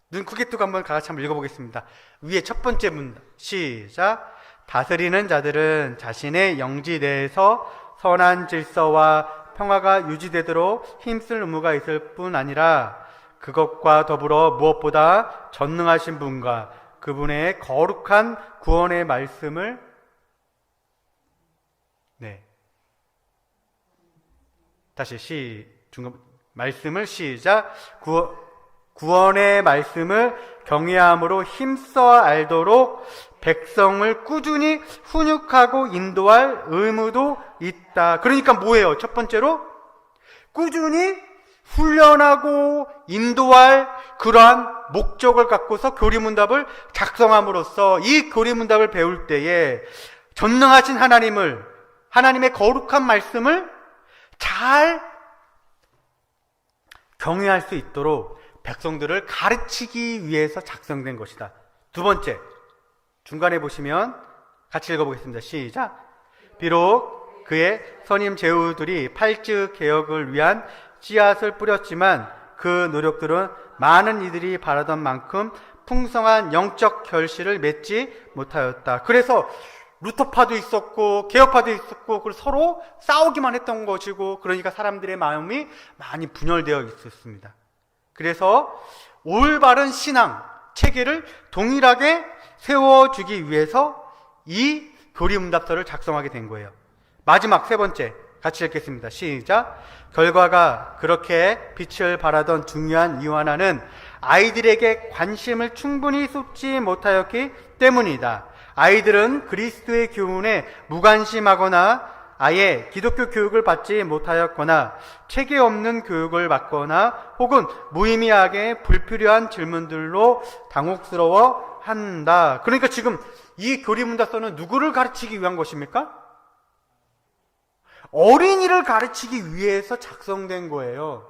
눈 크게 뜨고 한번 같이 한번 읽어보겠습니다. 위에 첫 번째 문답, 시작. 다스리는 자들은 자신의 영지 내에서 선한 질서와 평화가 유지되도록 힘쓸 의무가 있을 뿐 아니라 그것과 더불어 무엇보다 전능하신 분과 그분의 거룩한 구원의 말씀을 말씀을 시작. 구원의 말씀을 경외함으로 힘써 알도록 백성을 꾸준히 훈육하고 인도할 의무도 있다. 그러니까 뭐예요? 첫 번째로 꾸준히 훈련하고 인도할 그러한 목적을 갖고서 교리문답을 작성함으로써 이 교리문답을 배울 때에 전능하신 하나님의 거룩한 말씀을 잘 경외할 수 있도록 백성들을 가르치기 위해서 작성된 것이다. 두 번째, 중간에 보시면 같이 읽어보겠습니다. 시작. 비록 그의 선임 제후들이 팔찌 개혁을 위한 씨앗을 뿌렸지만 그 노력들은 많은 이들이 바라던 만큼 풍성한 영적 결실을 맺지 못하였다. 그래서 루터파도 있었고 개혁파도 있었고 그리고 서로 싸우기만 했던 것이고, 그러니까 사람들의 마음이 많이 분열되어 있었습니다. 그래서 올바른 신앙 체계를 동일하게 세워주기 위해서 이 교리문답서를 작성하게 된 거예요. 마지막 세 번째, 같이 읽겠습니다. 시작. 결과가 그렇게 빛을 발하던 중요한 이유 하나는 아이들에게 관심을 충분히 쏟지 못하였기 때문이다. 아이들은 그리스도의 교훈에 무관심하거나 아예 기독교 교육을 받지 못하였거나 체계 없는 교육을 받거나 혹은 무의미하게 불필요한 질문들로 당혹스러워 한다. 그러니까 지금 이 교리문답서는 누구를 가르치기 위한 것입니까? 어린이를 가르치기 위해서 작성된 거예요.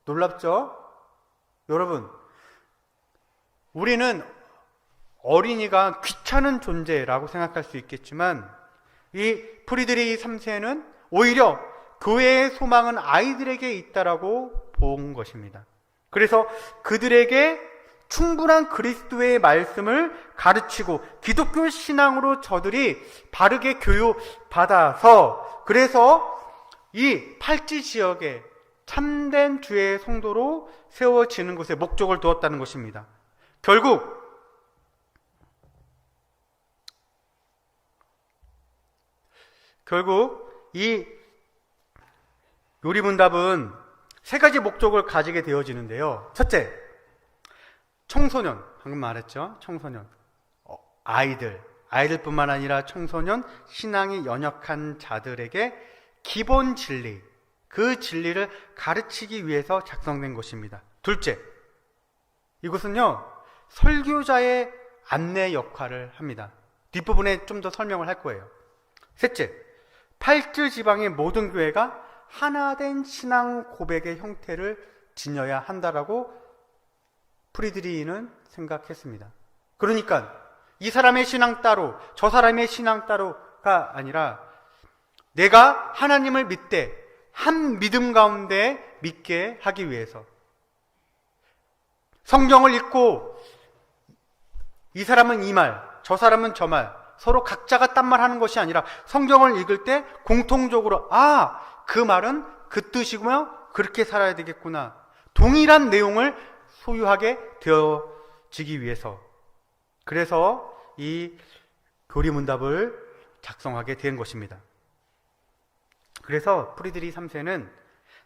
놀랍죠? 여러분, 우리는 어린이가 귀찮은 존재라고 생각할 수 있겠지만 이 프리드리히 3세는 오히려 교회의 소망은 아이들에게 있다라고 본 것입니다. 그래서 그들에게 충분한 그리스도의 말씀을 가르치고 기독교 신앙으로 저들이 바르게 교육받아서 그래서 이 팔찌 지역에 참된 주의 성도로 세워지는 것에 목적을 두었다는 것입니다. 결국 이 요리문답은 세 가지 목적을 가지게 되어지는데요. 첫째, 청소년, 방금 말했죠. 청소년, 아이들뿐만 아니라 청소년, 신앙이 연약한 자들에게 기본 진리, 그 진리를 가르치기 위해서 작성된 것입니다. 둘째, 이것은요 설교자의 안내 역할을 합니다. 뒷부분에 좀 더 설명을 할 거예요. 셋째, 팔찌 지방의 모든 교회가 하나된 신앙 고백의 형태를 지녀야 한다라고 프리드리히는 생각했습니다. 그러니까 이 사람의 신앙 따로 저 사람의 신앙 따로가 아니라 내가 하나님을 믿되 한 믿음 가운데 믿게 하기 위해서 성경을 읽고 이 사람은 이 말, 저 사람은 저 말, 서로 각자가 딴 말 하는 것이 아니라 성경을 읽을 때 공통적으로 그 말은 그 뜻이구나, 그렇게 살아야 되겠구나, 동일한 내용을 소유하게 되어지기 위해서, 그래서 이 교리문답을 작성하게 된 것입니다. 그래서 프리드리히 3세는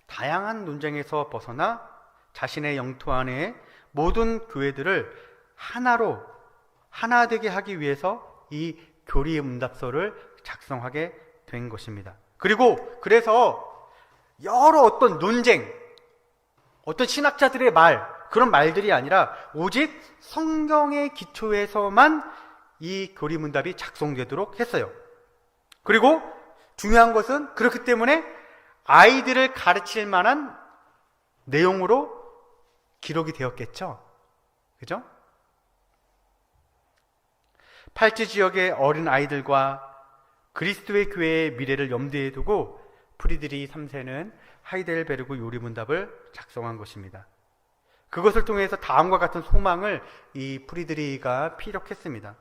다양한 논쟁에서 벗어나 자신의 영토 안에 모든 교회들을 하나 되게 하기 위해서 이 교리문답서를 작성하게 된 것입니다. 그래서 여러 어떤 논쟁, 어떤 신학자들의 그런 말들이 아니라 오직 성경의 기초에서만 이 교리문답이 작성되도록 했어요. 그리고 중요한 것은 그렇기 때문에 아이들을 가르칠 만한 내용으로 기록이 되었겠죠. 그죠? 팔찌 지역의 어린 아이들과 그리스도의 교회의 미래를 염두에 두고 프리드리히 3세는 하이델베르크 요리문답을 작성한 것입니다. 그것을 통해서 다음과 같은 소망을 이 프리드리히가 피력했습니다.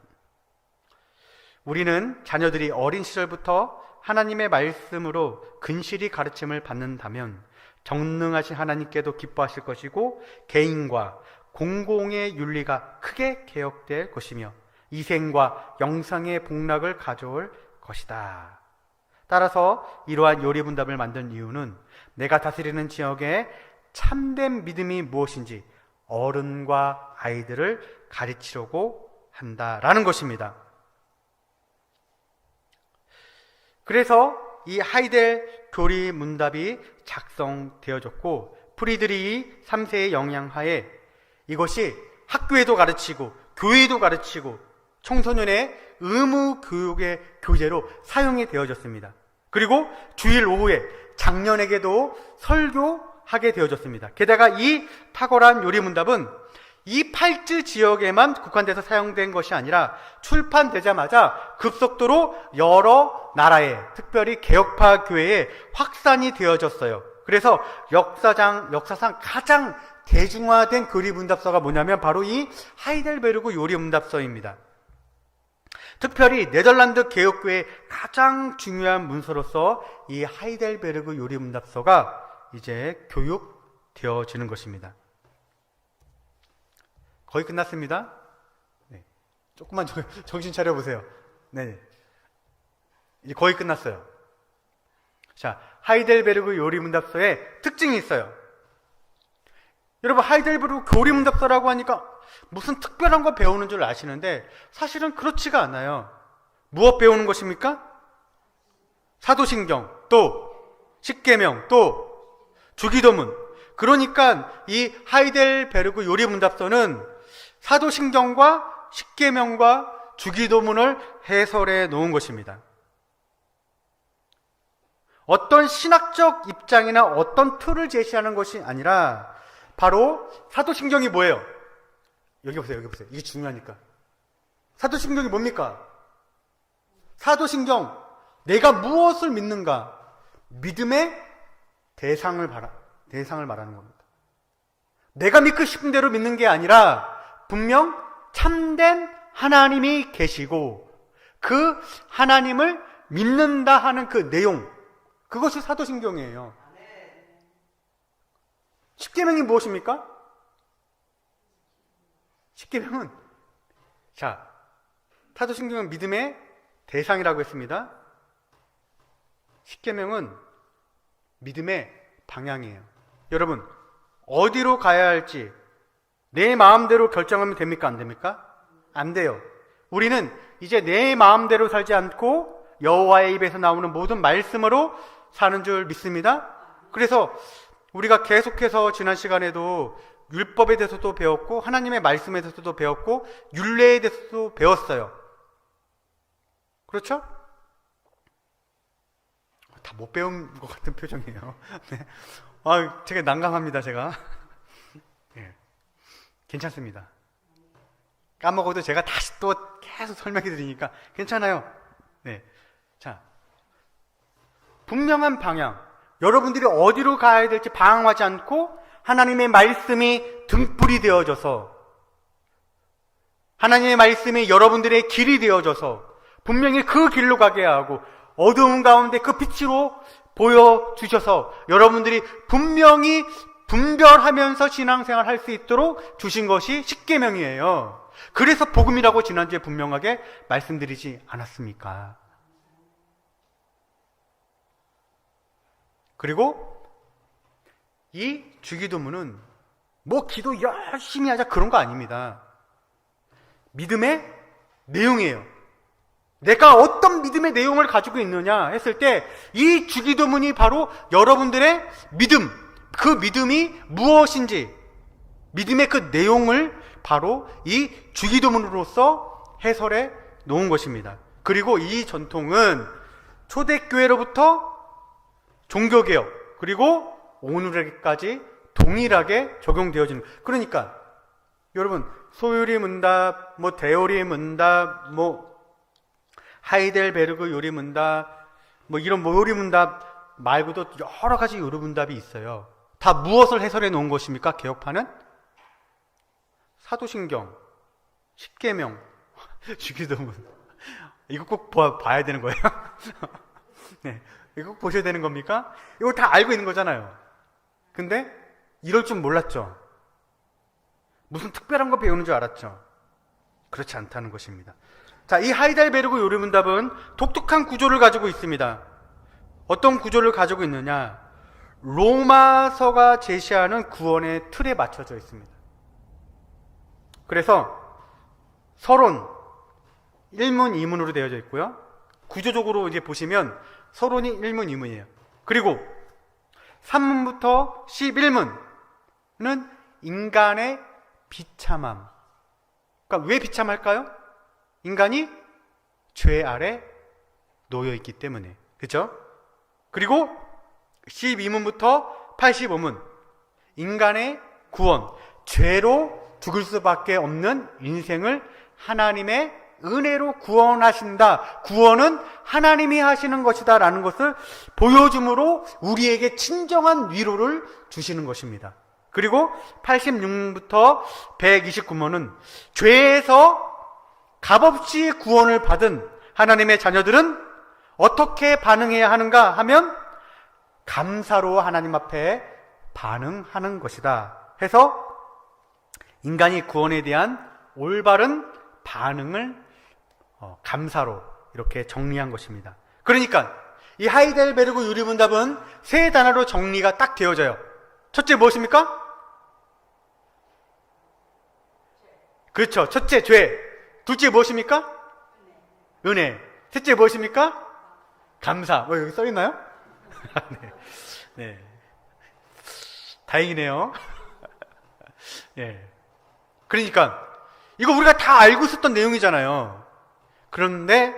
우리는 자녀들이 어린 시절부터 하나님의 말씀으로 근실히 가르침을 받는다면 전능하신 하나님께도 기뻐하실 것이고 개인과 공공의 윤리가 크게 개혁될 것이며 이생과 영상의 복락을 가져올 것이다. 따라서 이러한 요리문답을 만든 이유는 내가 다스리는 지역에 참된 믿음이 무엇인지 어른과 아이들을 가르치려고 한다라는 것입니다. 그래서 이 하이델 교리문답이 작성되어졌고 프리드리히 3세의 영향하에 이것이 학교에도 가르치고 교회에도 가르치고 청소년의 의무 교육의 교재로 사용이 되어졌습니다. 그리고 주일 오후에 장년에게도 설교하게 되어졌습니다. 게다가 이 탁월한 요리문답은 이 팔찌 지역에만 국한돼서 사용된 것이 아니라 출판되자마자 급속도로 여러 나라에, 특별히 개혁파 교회에 확산이 되어졌어요. 그래서 역사상 가장 대중화된 교리문답서가 뭐냐면 바로 이 하이델베르크 요리문답서입니다. 특별히 네덜란드 개혁교회의 가장 중요한 문서로서 이 하이델베르크 요리문답서가 이제 교육되어지는 것입니다. 거의 끝났습니다. 네. 조금만 정신 차려보세요. 네. 이제 거의 끝났어요. 자, 하이델베르크 요리문답서의 특징이 있어요. 여러분, 하이델베르크 교리문답서라고 하니까 무슨 특별한 거 배우는 줄 아시는데 사실은 그렇지가 않아요. 무엇 배우는 것입니까? 사도신경, 또 십계명, 또 주기도문. 그러니까 이 하이델베르크 요리문답서는 사도신경과 십계명과 주기도문을 해설해 놓은 것입니다. 어떤 신학적 입장이나 어떤 틀을 제시하는 것이 아니라 바로 사도신경이 뭐예요? 여기 보세요. 이게 중요하니까. 사도신경이 뭡니까? 사도신경, 내가 무엇을 믿는가? 믿음의 대상을 말하는 겁니다. 내가 믿고 싶은 대로 믿는 게 아니라 분명 참된 하나님이 계시고 그 하나님을 믿는다 하는 그 내용, 그것이 사도신경이에요. 십계명이 무엇입니까? 십계명은, 자, 사도신경은 믿음의 대상이라고 했습니다. 십계명은 믿음의 방향이에요. 여러분, 어디로 가야 할지 내 마음대로 결정하면 됩니까? 안 됩니까? 안 돼요. 우리는 이제 내 마음대로 살지 않고 여호와의 입에서 나오는 모든 말씀으로 사는 줄 믿습니다. 그래서 우리가 계속해서 지난 시간에도 율법에 대해서도 배웠고 하나님의 말씀에 대해서도 배웠고 율례에 대해서도 배웠어요. 그렇죠? 다 못 배운 것 같은 표정이에요. 네. 되게 난감합니다, 제가. 네. 괜찮습니다. 까먹어도 제가 다시 또 계속 설명해 드리니까 괜찮아요. 네. 자, 분명한 방향. 여러분들이 어디로 가야 될지 방황하지 않고 하나님의 말씀이 등불이 되어져서, 하나님의 말씀이 여러분들의 길이 되어져서 분명히 그 길로 가게 하고 어두운 가운데 그 빛으로 보여주셔서 여러분들이 분명히 분별하면서 신앙생활 할 수 있도록 주신 것이 십계명이에요. 그래서 복음이라고 지난주에 분명하게 말씀드리지 않았습니까? 그리고 이 주기도문은 뭐 기도 열심히 하자 그런 거 아닙니다. 믿음의 내용이에요. 내가 어떤 믿음의 내용을 가지고 있느냐 했을 때 이 주기도문이 바로 여러분들의 믿음, 그 믿음이 무엇인지, 믿음의 그 내용을 바로 이 주기도문으로서 해설해 놓은 것입니다. 그리고 이 전통은 초대교회로부터 종교개혁, 그리고 오늘까지 동일하게 적용되어지는, 그러니까 여러분 소요리 문답, 뭐 대오리 문답, 뭐 하이델베르그 요리 문답, 뭐 이런 요리 문답 말고도 여러 가지 요리 문답이 있어요. 다 무엇을 해설해 놓은 것입니까? 개혁파는 사도신경, 십계명, 주기도문. 이거 꼭 봐야 되는 거예요. 네, 이거 꼭 보셔야 되는 겁니까? 이거 다 알고 있는 거잖아요. 근데 이럴 줄 몰랐죠. 무슨 특별한 거 배우는 줄 알았죠. 그렇지 않다는 것입니다. 자, 이 하이델베르그 요리문답은 독특한 구조를 가지고 있습니다. 어떤 구조를 가지고 있느냐? 로마서가 제시하는 구원의 틀에 맞춰져 있습니다. 그래서 서론, 1문, 2문으로 되어져 있고요. 구조적으로 이제 보시면 서론이 1문, 2문이에요. 그리고 3문부터 11문은 인간의 비참함. 그러니까 왜 비참할까요? 인간이 죄 아래 놓여 있기 때문에. 그렇죠? 그리고 12문부터 85문 인간의 구원, 죄로 죽을 수밖에 없는 인생을 하나님의 은혜로 구원하신다. 구원은 하나님이 하시는 것이다 라는 것을 보여줌으로 우리에게 진정한 위로를 주시는 것입니다. 그리고 86문부터 129문은 죄에서 값없이 구원을 받은 하나님의 자녀들은 어떻게 반응해야 하는가 하면 감사로 하나님 앞에 반응하는 것이다 해서 인간이 구원에 대한 올바른 반응을 감사로 이렇게 정리한 것입니다. 그러니까 이 하이델베르그 유리문답은 세 단어로 정리가 딱 되어져요. 첫째 무엇입니까? 그렇죠. 첫째 죄. 둘째 무엇입니까? 은혜. 셋째 무엇입니까? 감사. 여기 써있나요? 네. 네. 다행이네요. 예. 그러니까 이거 우리가 다 알고 있었던 내용이잖아요. 그런데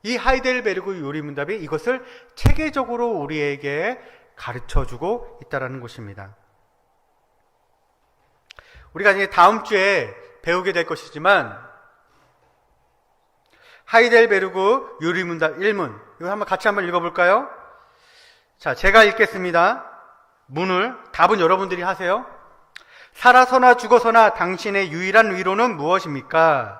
이 하이델베르그 요리문답이 이것을 체계적으로 우리에게 가르쳐주고 있다는 것입니다. 우리가 이제 다음 주에 배우게 될 것이지만 하이델베르그 유리문답 1문. 이거 한번 같이 한번 읽어볼까요? 자, 제가 읽겠습니다. 답은 여러분들이 하세요. 살아서나 죽어서나 당신의 유일한 위로는 무엇입니까?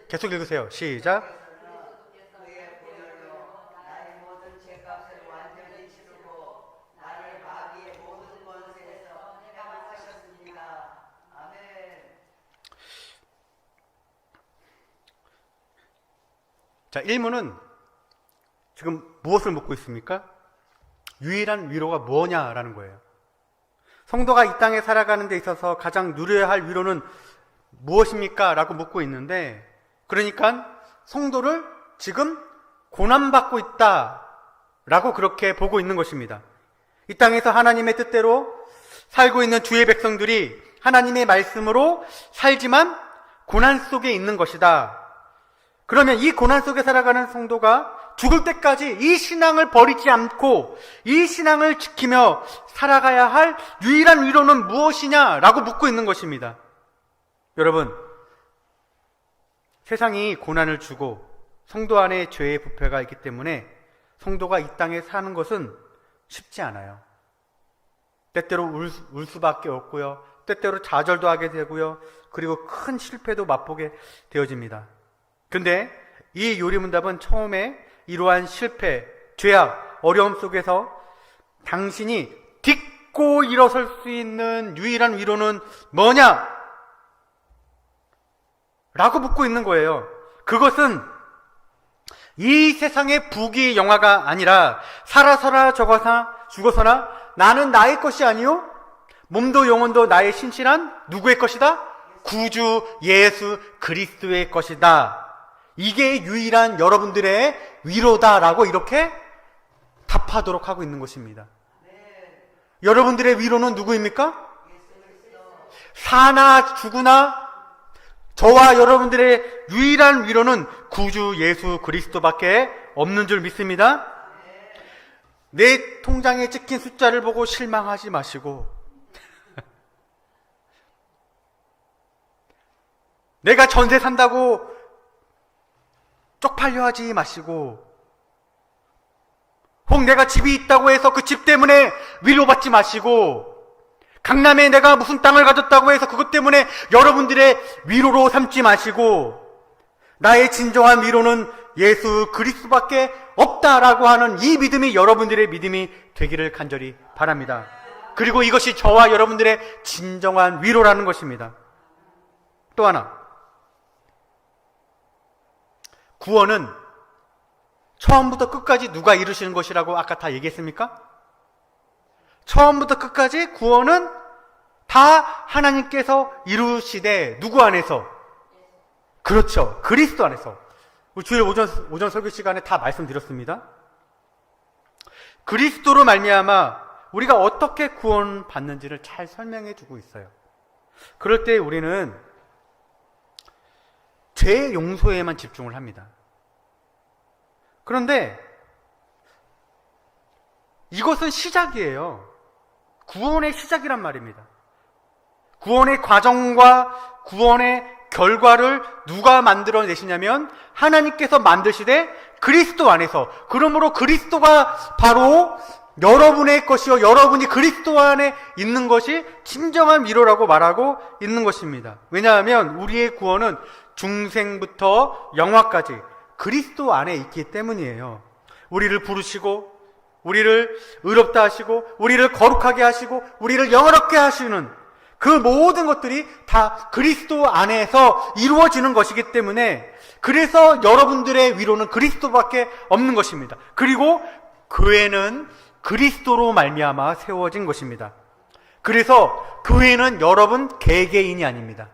계속 읽으세요. 시작. 자, 1문은 지금 무엇을 묻고 있습니까? 유일한 위로가 뭐냐라는 거예요. 성도가 이 땅에 살아가는 데 있어서 가장 누려야 할 위로는 무엇입니까? 라고 묻고 있는데, 그러니까 성도를 지금 고난받고 있다 라고 그렇게 보고 있는 것입니다. 이 땅에서 하나님의 뜻대로 살고 있는 주의 백성들이 하나님의 말씀으로 살지만 고난 속에 있는 것이다. 그러면 이 고난 속에 살아가는 성도가 죽을 때까지 이 신앙을 버리지 않고 이 신앙을 지키며 살아가야 할 유일한 위로는 무엇이냐라고 묻고 있는 것입니다. 여러분, 세상이 고난을 주고 성도 안에 죄의 부패가 있기 때문에 성도가 이 땅에 사는 것은 쉽지 않아요. 때때로 울 수밖에 없고요. 때때로 좌절도 하게 되고요. 그리고 큰 실패도 맛보게 되어집니다. 근데 이 요리문답은 처음에 이러한 실패, 죄악, 어려움 속에서 당신이 딛고 일어설 수 있는 유일한 위로는 뭐냐? 라고 묻고 있는 거예요. 그것은 이 세상의 부귀 영화가 아니라 살아서나 죽어서나 나는 나의 것이 아니요 몸도 영혼도 나의 신실한 누구의 것이다? 구주 예수 그리스도의 것이다. 이게 유일한 여러분들의 위로다라고 이렇게 답하도록 하고 있는 것입니다. 여러분들의 위로는 누구입니까? 사나 죽으나 저와 여러분들의 유일한 위로는 구주 예수 그리스도밖에 없는 줄 믿습니다. 내 통장에 찍힌 숫자를 보고 실망하지 마시고 내가 전세 산다고 쪽팔려 하지 마시고 혹 내가 집이 있다고 해서 그 집 때문에 위로받지 마시고 강남에 내가 무슨 땅을 가졌다고 해서 그것 때문에 여러분들의 위로로 삼지 마시고 나의 진정한 위로는 예수 그리스도밖에 없다라고 하는 이 믿음이 여러분들의 믿음이 되기를 간절히 바랍니다. 그리고 이것이 저와 여러분들의 진정한 위로라는 것입니다. 또 하나, 구원은 처음부터 끝까지 누가 이루시는 것이라고 아까 다 얘기했습니까? 처음부터 끝까지 구원은 다 하나님께서 이루시되 누구 안에서? 그렇죠. 그리스도 안에서. 우리 주일 오전 설교 시간에 다 말씀드렸습니다. 그리스도로 말미암아 우리가 어떻게 구원받는지를 잘 설명해 주고 있어요. 그럴 때 우리는 죄 용서에만 집중을 합니다. 그런데 이것은 시작이에요. 구원의 시작이란 말입니다. 구원의 과정과 구원의 결과를 누가 만들어내시냐면 하나님께서 만드시되 그리스도 안에서. 그러므로 그리스도가 바로 여러분의 것이요 여러분이 그리스도 안에 있는 것이 진정한 위로라고 말하고 있는 것입니다. 왜냐하면 우리의 구원은 중생부터 영화까지 그리스도 안에 있기 때문이에요. 우리를 부르시고 우리를 의롭다 하시고 우리를 거룩하게 하시고 우리를 영화롭게 하시는 그 모든 것들이 다 그리스도 안에서 이루어지는 것이기 때문에 그래서 여러분들의 위로는 그리스도밖에 없는 것입니다. 그리고 교회는 그리스도로 말미암아 세워진 것입니다. 그래서 교회는 여러분 개개인이 아닙니다.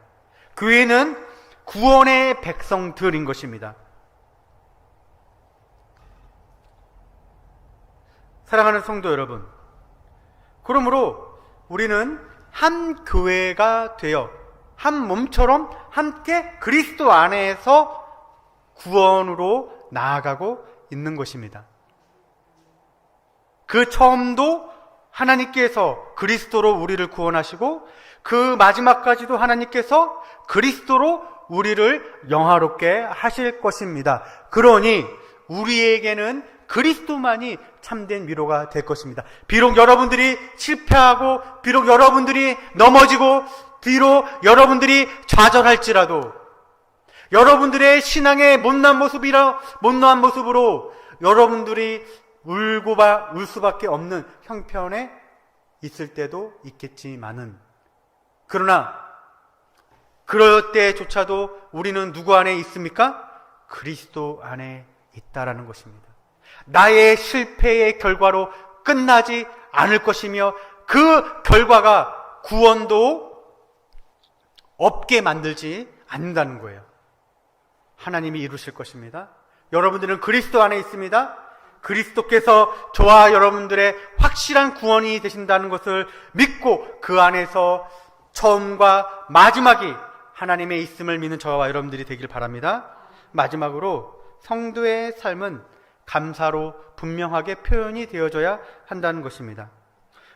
교회는 구원의 백성들인 것입니다. 사랑하는 성도 여러분, 그러므로 우리는 한 교회가 되어 한 몸처럼 함께 그리스도 안에서 구원으로 나아가고 있는 것입니다. 그 처음도 하나님께서 그리스도로 우리를 구원하시고 그 마지막까지도 하나님께서 그리스도로 우리를 영화롭게 하실 것입니다. 그러니 우리에게는 그리스도만이 참된 위로가 될 것입니다. 비록 여러분들이 실패하고 비록 여러분들이 넘어지고 비록 여러분들이 좌절할지라도 여러분들의 신앙의 못난 모습으로 여러분들이 울 수밖에 없는 형편에 있을 때도 있겠지만은 그러나 그럴 때조차도 우리는 누구 안에 있습니까? 그리스도 안에 있다라는 것입니다. 나의 실패의 결과로 끝나지 않을 것이며 그 결과가 구원도 없게 만들지 않는다는 거예요. 하나님이 이루실 것입니다. 여러분들은 그리스도 안에 있습니다. 그리스도께서 저와 여러분들의 확실한 구원이 되신다는 것을 믿고 그 안에서 처음과 마지막이 하나님의 있음을 믿는 저와 여러분들이 되길 바랍니다. 마지막으로 성도의 삶은 감사로 분명하게 표현이 되어져야 한다는 것입니다.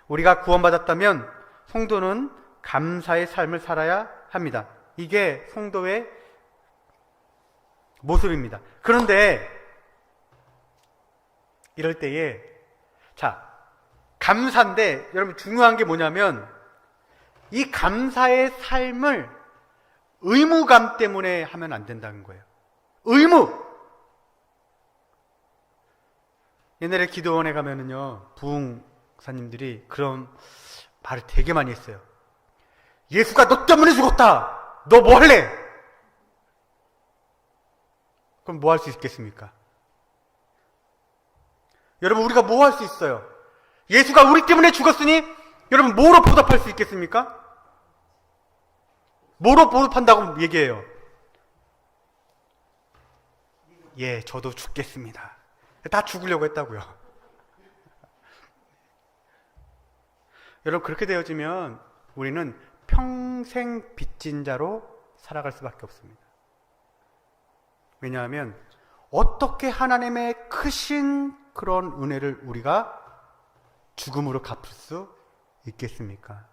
우리가 구원받았다면 성도는 감사의 삶을 살아야 합니다. 이게 성도의 모습입니다. 그런데 이럴 때에 감사인데 여러분 중요한 게 뭐냐면 이 감사의 삶을 의무감 때문에 하면 안 된다는 거예요. 의무! 옛날에 기도원에 가면은요, 부흥사님들이 그런 말을 되게 많이 했어요. 예수가 너 때문에 죽었다! 너 뭐 할래? 그럼 뭐 할 수 있겠습니까? 여러분, 우리가 뭐 할 수 있어요? 예수가 우리 때문에 죽었으니, 여러분, 뭐로 보답할 수 있겠습니까? 뭐로 보답한다고 얘기해요? 예, 저도 죽겠습니다. 다 죽으려고 했다고요. 여러분, 그렇게 되어지면 우리는 평생 빚진 자로 살아갈 수밖에 없습니다. 왜냐하면 어떻게 하나님의 크신 그런 은혜를 우리가 죽음으로 갚을 수 있겠습니까?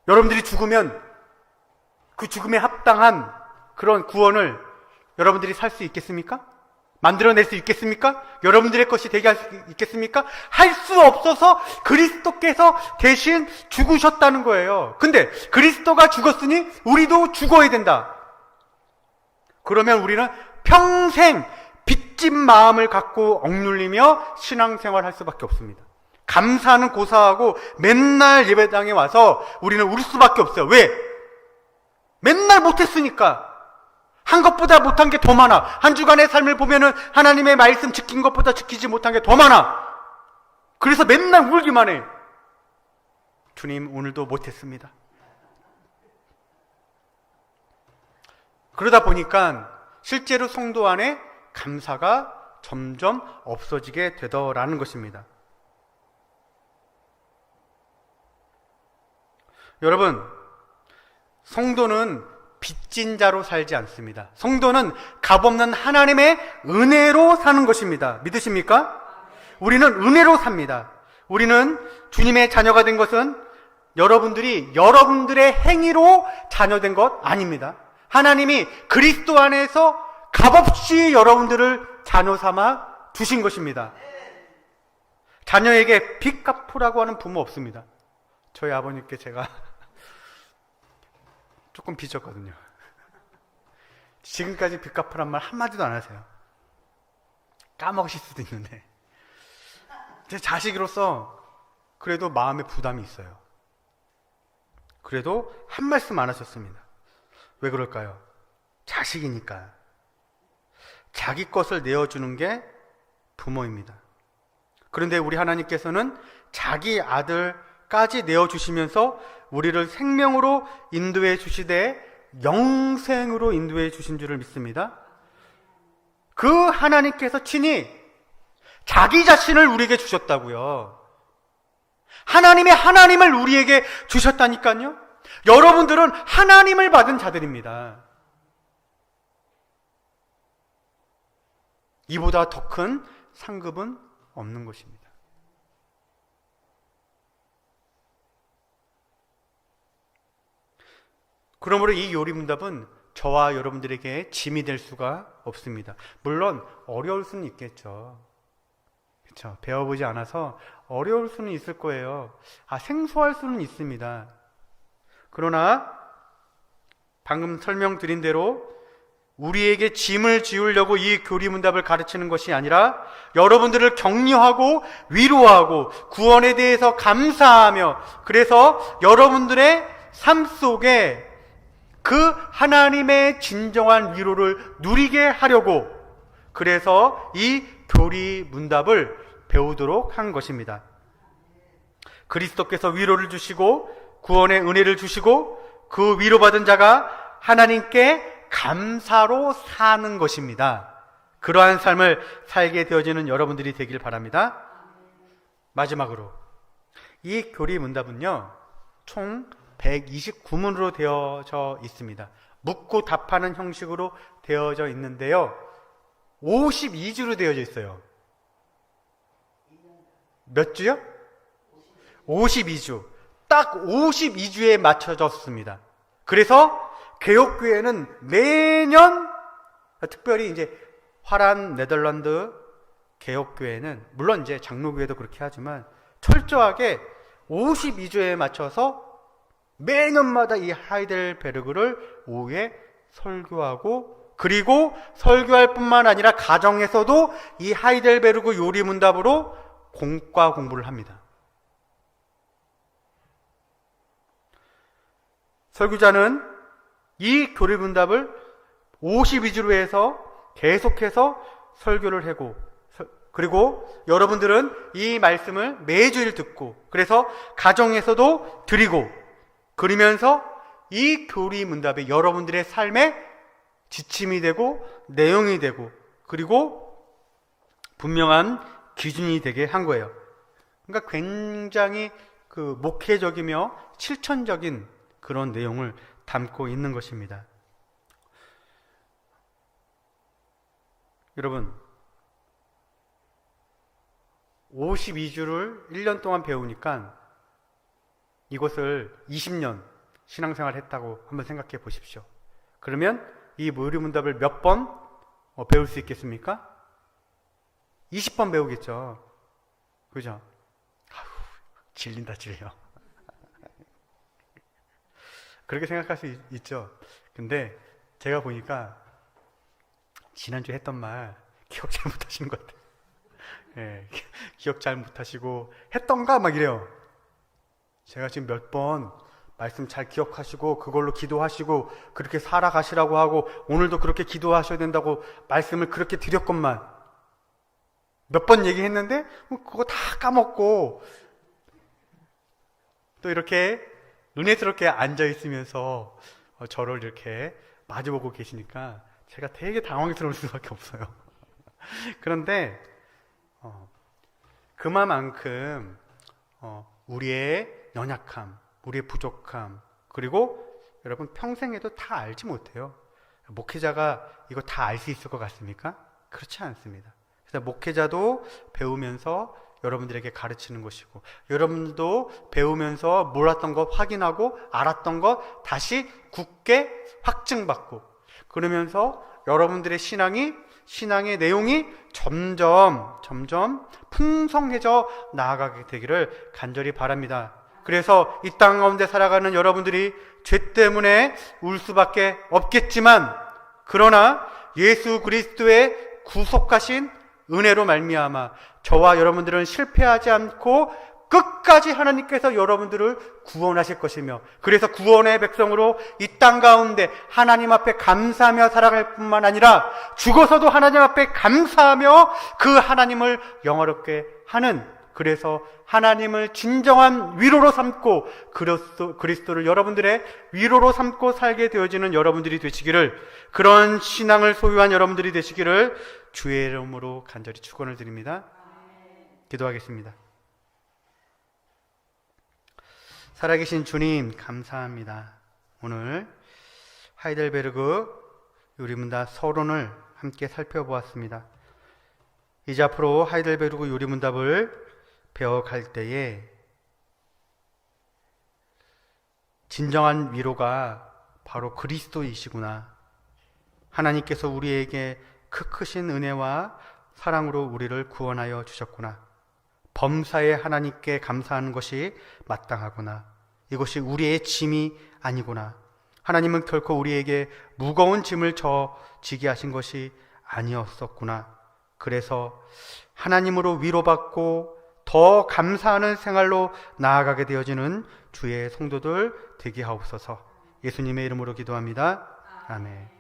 여러분들이 죽으면 그 죽음에 합당한 그런 구원을 여러분들이 살 수 있겠습니까? 만들어낼 수 있겠습니까? 여러분들의 것이 되게 할 수 있겠습니까? 할 수 없어서 그리스도께서 대신 죽으셨다는 거예요. 근데 그리스도가 죽었으니 우리도 죽어야 된다. 그러면 우리는 평생 빚진 마음을 갖고 억눌리며 신앙생활을 할 수밖에 없습니다. 감사는 고사하고 맨날 예배당에 와서 우리는 울 수밖에 없어요. 왜? 맨날 못했으니까. 한 것보다 못한 게 더 많아. 한 주간의 삶을 보면은 하나님의 말씀 지킨 것보다 지키지 못한 게 더 많아. 그래서 맨날 울기만 해. 주님, 오늘도 못했습니다. 그러다 보니까 실제로 성도 안에 감사가 점점 없어지게 되더라는 것입니다. 여러분, 성도는 빚진 자로 살지 않습니다. 성도는 값없는 하나님의 은혜로 사는 것입니다. 믿으십니까? 우리는 은혜로 삽니다. 우리는 주님의 자녀가 된 것은 여러분들이 여러분들의 행위로 자녀된 것 아닙니다. 하나님이 그리스도 안에서 값없이 여러분들을 자녀 삼아 두신 것입니다. 자녀에게 빚 갚으라고 하는 부모 없습니다. 저희 아버님께 제가 조금 빚졌거든요. 지금까지 빚 갚으란 말 한마디도 안 하세요. 까먹으실 수도 있는데 제 자식으로서 그래도 마음에 부담이 있어요. 그래도 한 말씀 안 하셨습니다. 왜 그럴까요? 자식이니까. 자기 것을 내어주는 게 부모입니다. 그런데 우리 하나님께서는 자기 아들까지 내어주시면서 우리를 생명으로 인도해 주시되 영생으로 인도해 주신 줄을 믿습니다. 그 하나님께서 친히 자기 자신을 우리에게 주셨다고요. 하나님을 우리에게 주셨다니까요. 여러분들은 하나님을 받은 자들입니다. 이보다 더 큰 상급은 없는 것입니다. 그러므로 이 요리문답은 저와 여러분들에게 짐이 될 수가 없습니다. 물론 어려울 수는 있겠죠. 그렇죠? 배워보지 않아서 어려울 수는 있을 거예요. 생소할 수는 있습니다. 그러나 방금 설명드린 대로 우리에게 짐을 지우려고 이 교리문답을 가르치는 것이 아니라 여러분들을 격려하고 위로하고 구원에 대해서 감사하며, 그래서 여러분들의 삶 속에 그 하나님의 진정한 위로를 누리게 하려고, 그래서 이 교리문답을 배우도록 한 것입니다. 그리스도께서 위로를 주시고 구원의 은혜를 주시고 그 위로받은 자가 하나님께 감사로 사는 것입니다. 그러한 삶을 살게 되어지는 여러분들이 되길 바랍니다. 마지막으로 이 교리문답은요 총 129문으로 되어져 있습니다. 묻고 답하는 형식으로 되어져 있는데요, 52주로 되어져 있어요. 몇 주요? 52주. 딱 52주에 맞춰졌습니다. 그래서 개혁교회는 매년, 특별히 이제 화란 네덜란드 개혁교회는, 물론 이제 장로교회도 그렇게 하지만 철저하게 52주에 맞춰서 매년마다 이 하이델베르그를 오후에 설교하고, 그리고 설교할 뿐만 아니라 가정에서도 이 하이델베르그 요리문답으로 공과 공부를 합니다. 설교자는 이 교리문답을 52주로 해서 계속해서 설교를 하고, 그리고 여러분들은 이 말씀을 매주일 듣고, 그래서 가정에서도 드리고, 그러면서 이 교리문답이 여러분들의 삶에 지침이 되고 내용이 되고, 그리고 분명한 기준이 되게 한 거예요. 그러니까 굉장히 목회적이며 실천적인 그런 내용을 담고 있는 것입니다. 여러분, 52주를 1년 동안 배우니까 이것을 20년 신앙생활 했다고 한번 생각해 보십시오. 그러면 이 요리문답을 몇 번 배울 수 있겠습니까? 20번 배우겠죠. 그죠? 질린다 질려. 그렇게 생각할 수 있죠. 근데 제가 보니까 지난주에 했던 말 기억 잘 못하시는 것 같아요. 예, 기억 잘 못하시고 했던가 막 이래요. 제가 지금 몇 번 말씀 잘 기억하시고 그걸로 기도하시고 그렇게 살아가시라고 하고 오늘도 그렇게 기도하셔야 된다고 말씀을 그렇게 드렸건만 몇 번 얘기했는데 그거 다 까먹고 또 이렇게 은혜스럽게 앉아있으면서 저를 이렇게 마주보고 계시니까 제가 되게 당황스러울 수밖에 없어요. 그런데 그만큼 우리의 연약함, 우리의 부족함, 그리고 여러분 평생에도 다 알지 못해요. 목회자가 이거 다 알 수 있을 것 같습니까? 그렇지 않습니다. 그래서 목회자도 배우면서 여러분들에게 가르치는 것이고, 여러분도 배우면서 몰랐던 거 확인하고 알았던 거 다시 굳게 확증받고, 그러면서 여러분들의 신앙의 내용이 점점 풍성해져 나아가게 되기를 간절히 바랍니다. 그래서 이 땅 가운데 살아가는 여러분들이 죄 때문에 울 수밖에 없겠지만, 그러나 예수 그리스도의 구속하신 은혜로 말미암아 저와 여러분들은 실패하지 않고 끝까지 하나님께서 여러분들을 구원하실 것이며, 그래서 구원의 백성으로 이 땅 가운데 하나님 앞에 감사하며 살아갈 뿐만 아니라 죽어서도 하나님 앞에 감사하며 그 하나님을 영화롭게 하는, 그래서 하나님을 진정한 위로로 삼고 그리스도를 여러분들의 위로로 삼고 살게 되어지는 여러분들이 되시기를, 그런 신앙을 소유한 여러분들이 되시기를 주의 이름으로 간절히 축원을 드립니다. 기도하겠습니다. 살아계신 주님 감사합니다. 오늘 하이델베르그 요리문답 서론을 함께 살펴보았습니다. 이제 앞으로 하이델베르그 요리문답을 배워갈 때에 진정한 위로가 바로 그리스도이시구나. 하나님께서 우리에게 크신 은혜와 사랑으로 우리를 구원하여 주셨구나. 범사에 하나님께 감사하는 것이 마땅하구나. 이것이 우리의 짐이 아니구나. 하나님은 결코 우리에게 무거운 짐을 지게 하신 것이 아니었었구나. 그래서 하나님으로 위로받고 더 감사하는 생활로 나아가게 되어지는 주의 성도들 되게 하옵소서. 예수님의 이름으로 기도합니다. 아멘.